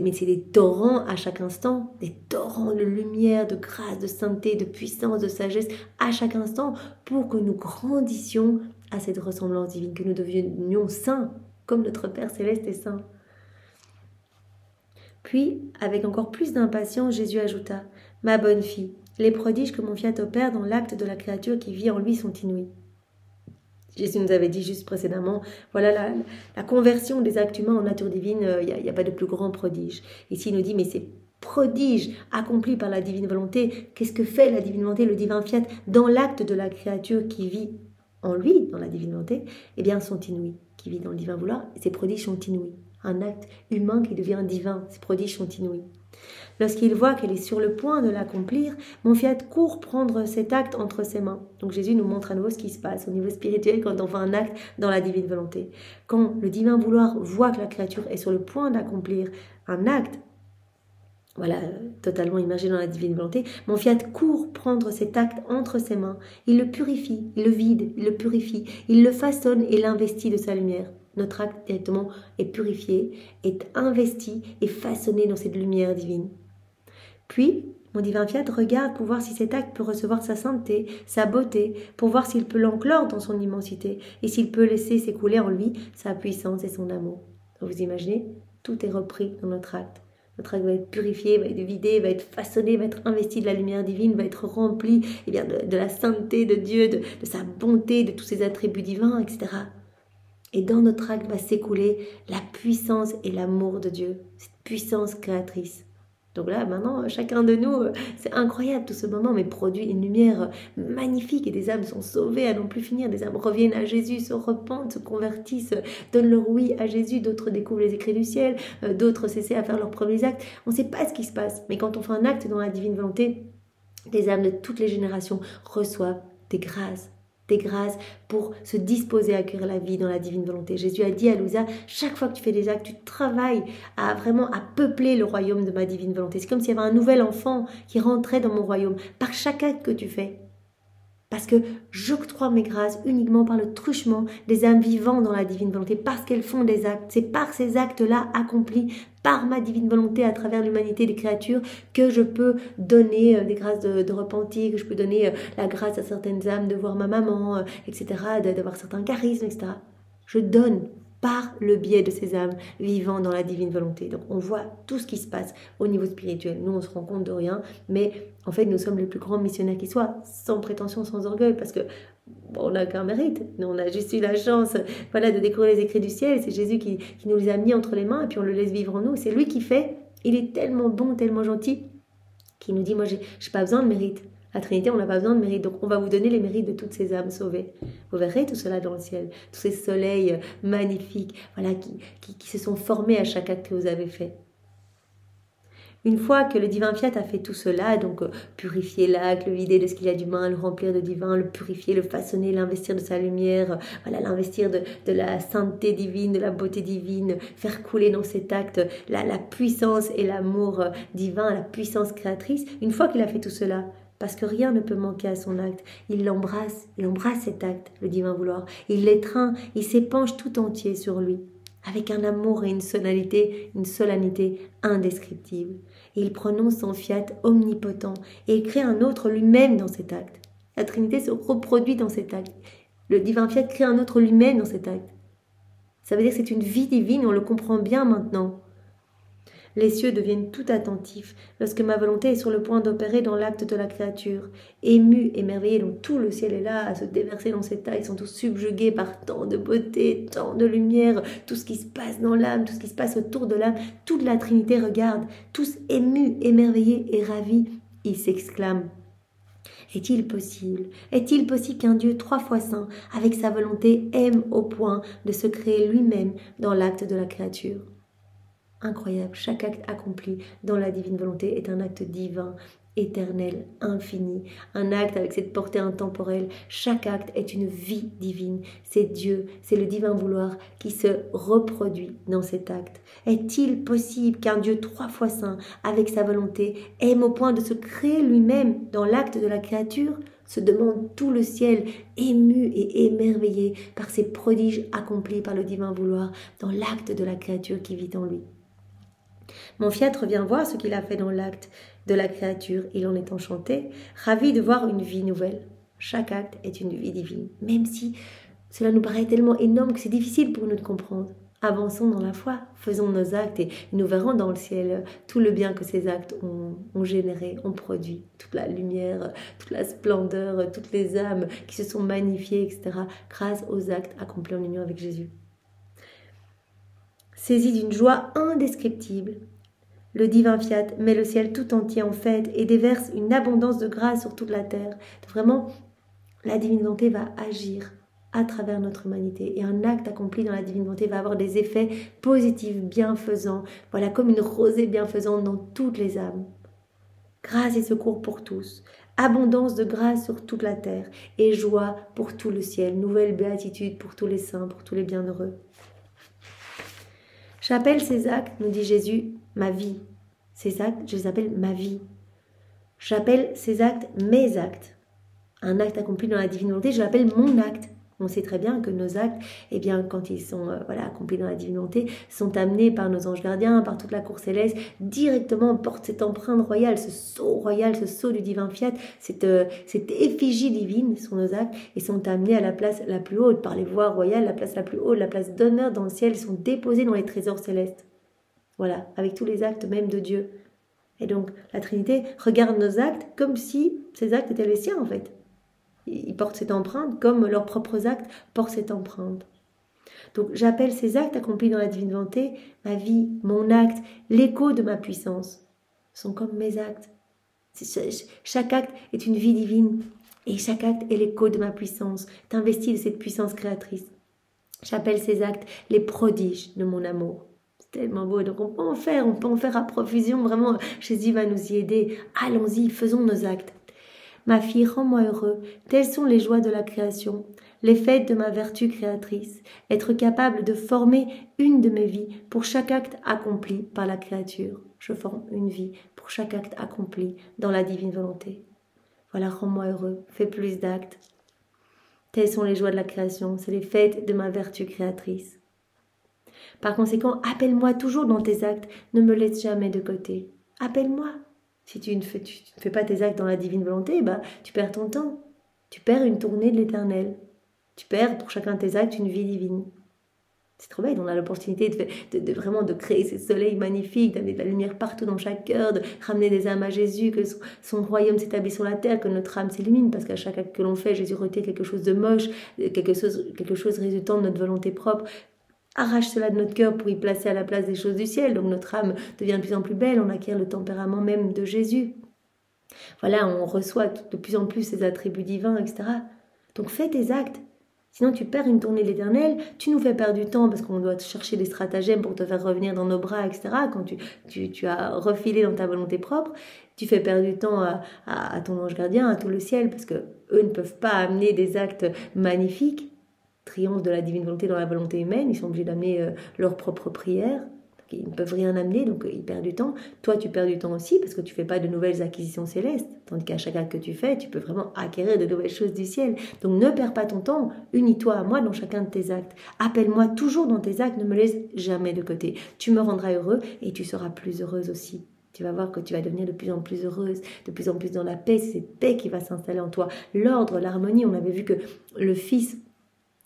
mais c'est des torrents à chaque instant, des torrents de lumière, de grâce, de sainteté, de puissance, de sagesse à chaque instant, pour que nous grandissions à cette ressemblance divine, que nous devenions saints, comme notre Père Céleste est saint. Puis, avec encore plus d'impatience, Jésus ajouta, « Ma bonne fille, les prodiges que mon Fiat opère dans l'acte de la créature qui vit en lui sont inouïs. » Jésus nous avait dit juste précédemment, voilà la conversion des actes humains en nature divine, il n'y a pas de plus grand prodige. Ici il nous dit, mais ces prodiges accomplis par la divine volonté, qu'est-ce que fait la divine volonté, le divin Fiat, dans l'acte de la créature qui vit en lui, dans la divine volonté, eh bien sont inouïs, qui vit dans le divin vouloir, ces prodiges sont inouïs. Un acte humain qui devient divin, ces prodiges sont inouïs. Lorsqu'il voit qu'elle est sur le point de l'accomplir, mon Fiat court prendre cet acte entre ses mains. Donc Jésus nous montre à nouveau ce qui se passe au niveau spirituel quand on fait un acte dans la divine volonté. Quand le divin vouloir voit que la créature est sur le point d'accomplir un acte, voilà, totalement immergé dans la divine volonté, mon Fiat court prendre cet acte entre ses mains. Il le purifie, il le vide, il le purifie, il le façonne et l'investit de sa lumière. Notre acte directement est purifié, est investi et façonné dans cette lumière divine. Puis, mon divin Fiat regarde pour voir si cet acte peut recevoir sa sainteté, sa beauté, pour voir s'il peut l'enclore dans son immensité et s'il peut laisser s'écouler en lui sa puissance et son amour. Donc vous imaginez, tout est repris dans notre acte. Notre acte va être purifié, va être vidé, va être façonné, va être investi de la lumière divine, va être rempli de la sainteté de Dieu, de sa bonté, de tous ses attributs divins, etc. Et dans notre acte va s'écouler la puissance et l'amour de Dieu, cette puissance créatrice. Donc là, maintenant, chacun de nous, c'est incroyable tout ce moment, mais produit une lumière magnifique et des âmes sont sauvées à n'en plus finir. Des âmes reviennent à Jésus, se repentent, se convertissent, donnent leur oui à Jésus. D'autres découvrent les écrits du ciel, d'autres s'essaient à faire leurs premiers actes. On ne sait pas ce qui se passe, mais quand on fait un acte dans la divine volonté, des âmes de toutes les générations reçoivent des grâces pour se disposer à accueillir la vie dans la divine volonté. Jésus a dit à Louisa, chaque fois que tu fais des actes, tu travailles à vraiment à peupler le royaume de ma divine volonté. C'est comme s'il y avait un nouvel enfant qui rentrait dans mon royaume par chaque acte que tu fais. Parce que j'octroie mes grâces uniquement par le truchement des âmes vivant dans la divine volonté, parce qu'elles font des actes. C'est par ces actes-là accomplis par ma divine volonté à travers l'humanité des créatures que je peux donner des grâces de repentir, que je peux donner la grâce à certaines âmes de voir ma maman, etc., d'avoir certains charismes, etc. Je donne par le biais de ces âmes vivant dans la divine volonté. Donc on voit tout ce qui se passe au niveau spirituel. Nous, on se rend compte de rien, mais en fait, nous sommes les plus grands missionnaires qui soient, sans prétention, sans orgueil, parce que bon, on n'a qu'un mérite. Nous, on a juste eu la chance de découvrir les écrits du ciel. C'est Jésus qui nous les a mis entre les mains et puis on le laisse vivre en nous. C'est lui qui fait. Il est tellement bon, tellement gentil, qu'il nous dit, moi, j'ai pas besoin de mérite. La Trinité, on n'a pas besoin de mérite. Donc, on va vous donner les mérites de toutes ces âmes sauvées. Vous verrez tout cela dans le ciel. Tous ces soleils magnifiques, qui se sont formés à chaque acte que vous avez fait. Une fois que le divin fiat a fait tout cela, donc purifier l'acte, le vider de ce qu'il y a d'humain, le remplir de divin, le purifier, le façonner, l'investir de sa lumière, l'investir de la sainteté divine, de la beauté divine, faire couler dans cet acte la puissance et l'amour divin, la puissance créatrice. Une fois qu'il a fait tout cela, parce que rien ne peut manquer à son acte, il embrasse cet acte, le divin vouloir. Il l'étreint, il s'épanche tout entier sur lui, avec un amour et une solennité indescriptible. Et il prononce son fiat omnipotent et il crée un autre lui-même dans cet acte. La Trinité se reproduit dans cet acte. Le divin fiat crée un autre lui-même dans cet acte. Ça veut dire que c'est une vie divine, on le comprend bien maintenant. Les cieux deviennent tout attentifs lorsque ma volonté est sur le point d'opérer dans l'acte de la créature. Émus, émerveillés, donc tout le ciel est là à se déverser dans cet acte. Ils sont tous subjugués par tant de beauté, tant de lumière, tout ce qui se passe dans l'âme, tout ce qui se passe autour de l'âme. Toute la Trinité regarde, tous émus, émerveillés et ravis. Ils s'exclament. Est-il possible qu'un Dieu 3 fois saint, avec sa volonté, aime au point de se créer lui-même dans l'acte de la créature? Incroyable, chaque acte accompli dans la divine volonté est un acte divin, éternel, infini, un acte avec cette portée intemporelle. Chaque acte est une vie divine, c'est Dieu, c'est le divin vouloir qui se reproduit dans cet acte. Est-il possible qu'un Dieu 3 fois saint, avec sa volonté, aime au point de se créer lui-même dans l'acte de la créature? Se demande tout le ciel, ému et émerveillé par ces prodiges accomplis par le divin vouloir dans l'acte de la créature qui vit en lui. Mon fiat revient voir ce qu'il a fait dans l'acte de la créature. Il en est enchanté, ravi de voir une vie nouvelle. Chaque acte est une vie divine, même si cela nous paraît tellement énorme que c'est difficile pour nous de comprendre. Avançons dans la foi, faisons nos actes et nous verrons dans le ciel tout le bien que ces actes ont généré, ont produit. Toute la lumière, toute la splendeur, toutes les âmes qui se sont magnifiées, etc. grâce aux actes accomplis en union avec Jésus. Saisi d'une joie indescriptible, le divin fiat met le ciel tout entier en fête et déverse une abondance de grâce sur toute la terre. Vraiment, la divine volonté va agir à travers notre humanité et un acte accompli dans la divine volonté va avoir des effets positifs, bienfaisants, comme une rosée bienfaisante dans toutes les âmes. Grâce et secours pour tous, abondance de grâce sur toute la terre et joie pour tout le ciel, nouvelle béatitude pour tous les saints, pour tous les bienheureux. J'appelle ces actes, nous dit Jésus, ma vie. Ces actes, je les appelle ma vie. J'appelle ces actes mes actes. Un acte accompli dans la divine volonté, je l'appelle mon acte. On sait très bien que nos actes, quand ils sont accomplis dans la divine volonté, sont amenés par nos anges gardiens, par toute la cour céleste, directement portent cette empreinte royale, ce sceau du divin fiat, cette effigie divine sur nos actes, et sont amenés à la place la plus haute, par les voies royales, la place la plus haute, la place d'honneur dans le ciel, sont déposés dans les trésors célestes. Voilà, avec tous les actes même de Dieu. Et donc, la Trinité regarde nos actes comme si ces actes étaient les siens, en fait. Ils portent cette empreinte comme leurs propres actes portent cette empreinte. Donc j'appelle ces actes accomplis dans la divine volonté ma vie, mon acte, l'écho de ma puissance. sont comme mes actes. Chaque acte est une vie divine et chaque acte est l'écho de ma puissance. T'investis de cette puissance créatrice. J'appelle ces actes les prodiges de mon amour. C'est tellement beau. Donc on peut en faire à profusion. Vraiment, Jésus va nous y aider. Allons-y, faisons nos actes. Ma fille, rends-moi heureux. Telles sont les joies de la création, les fêtes de ma vertu créatrice. Être capable de former une de mes vies pour chaque acte accompli par la créature. Je forme une vie pour chaque acte accompli dans la divine volonté. Voilà, rends-moi heureux. Fais plus d'actes. Telles sont les joies de la création, c'est les fêtes de ma vertu créatrice. Par conséquent, appelle-moi toujours dans tes actes, ne me laisse jamais de côté. Appelle-moi. Si tu ne fais pas tes actes dans la divine volonté, tu perds ton temps. Tu perds une tournée de l'éternel. Tu perds pour chacun de tes actes une vie divine. C'est trop bête, on a l'opportunité de vraiment de créer ces soleils magnifiques, d'amener de la lumière partout dans chaque cœur, de ramener des âmes à Jésus, que son royaume s'établisse sur la terre, que notre âme s'illumine, parce qu'à chaque acte que l'on fait, Jésus retire quelque chose de moche, quelque chose résultant de notre volonté propre. Arrache cela de notre cœur pour y placer à la place des choses du ciel. Donc notre âme devient de plus en plus belle, on acquiert le tempérament même de Jésus. Voilà, on reçoit de plus en plus ses attributs divins, etc. Donc fais tes actes. Sinon tu perds une tournée de l'éternel, tu nous fais perdre du temps parce qu'on doit chercher des stratagèmes pour te faire revenir dans nos bras, etc. Quand tu as refilé dans ta volonté propre, tu fais perdre du temps à ton ange gardien, à tout le ciel, parce que eux ne peuvent pas amener des actes magnifiques. Triomphe de la divine volonté dans la volonté humaine, ils sont obligés d'amener leur propre prière, ils ne peuvent rien amener, donc ils perdent du temps. Toi, tu perds du temps aussi parce que tu ne fais pas de nouvelles acquisitions célestes, tandis qu'à chaque acte que tu fais, tu peux vraiment acquérir de nouvelles choses du ciel. Donc ne perds pas ton temps, unis-toi à moi dans chacun de tes actes. Appelle-moi toujours dans tes actes, ne me laisse jamais de côté. Tu me rendras heureux et tu seras plus heureuse aussi. Tu vas voir que tu vas devenir de plus en plus heureuse, de plus en plus dans la paix, c'est cette paix qui va s'installer en toi. L'ordre, l'harmonie, on avait vu que le Fils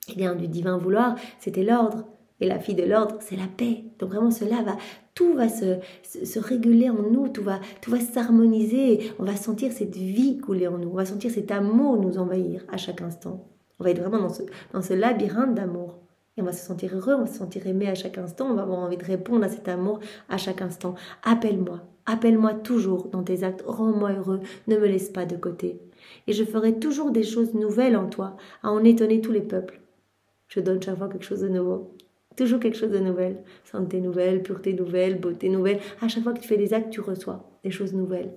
du divin vouloir, c'était l'ordre. Et la fille de l'ordre, c'est la paix. Donc vraiment, tout va se réguler en nous, tout va s'harmoniser. On va sentir cette vie couler en nous. On va sentir cet amour nous envahir à chaque instant. On va être vraiment dans ce labyrinthe d'amour. Et on va se sentir heureux, on va se sentir aimé à chaque instant. On va avoir envie de répondre à cet amour à chaque instant. Appelle-moi toujours dans tes actes. Rends-moi heureux, ne me laisse pas de côté. Et je ferai toujours des choses nouvelles en toi, à en étonner tous les peuples. Je donne chaque fois quelque chose de nouveau. Toujours quelque chose de nouvel. Santé nouvelle, pureté nouvelle, beauté nouvelle. À chaque fois que tu fais des actes, tu reçois des choses nouvelles.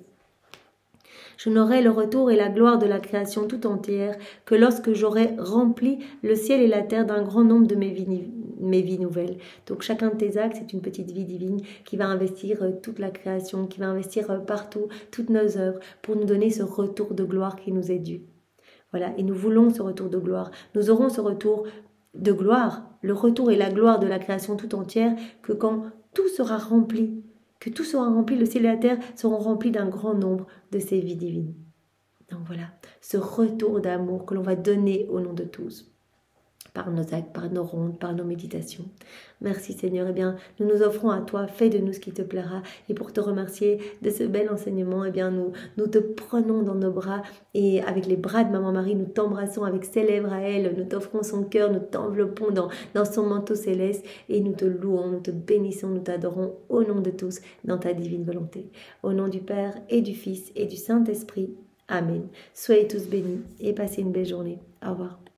Je n'aurai le retour et la gloire de la création tout entière que lorsque j'aurai rempli le ciel et la terre d'un grand nombre de mes vies nouvelles. Donc chacun de tes actes, c'est une petite vie divine qui va investir toute la création, qui va investir partout toutes nos œuvres pour nous donner ce retour de gloire qui nous est dû. Voilà, et nous voulons ce retour de gloire. Nous aurons ce retour de gloire, le retour et la gloire de la création tout entière, que quand tout sera rempli, le ciel et la terre seront remplis d'un grand nombre de ces vies divines. Donc voilà, ce retour d'amour que l'on va donner au nom de tous, par nos actes, par nos rondes, par nos méditations. Merci Seigneur, eh bien, nous nous offrons à toi, fais de nous ce qui te plaira. Et pour te remercier de ce bel enseignement, eh bien, nous te prenons dans nos bras et avec les bras de Maman Marie, nous t'embrassons avec ses lèvres à elle, nous t'offrons son cœur, nous t'enveloppons dans son manteau céleste et nous te louons, nous te bénissons, nous t'adorons au nom de tous dans ta divine volonté. Au nom du Père et du Fils et du Saint-Esprit. Amen. Soyez tous bénis et passez une belle journée. Au revoir.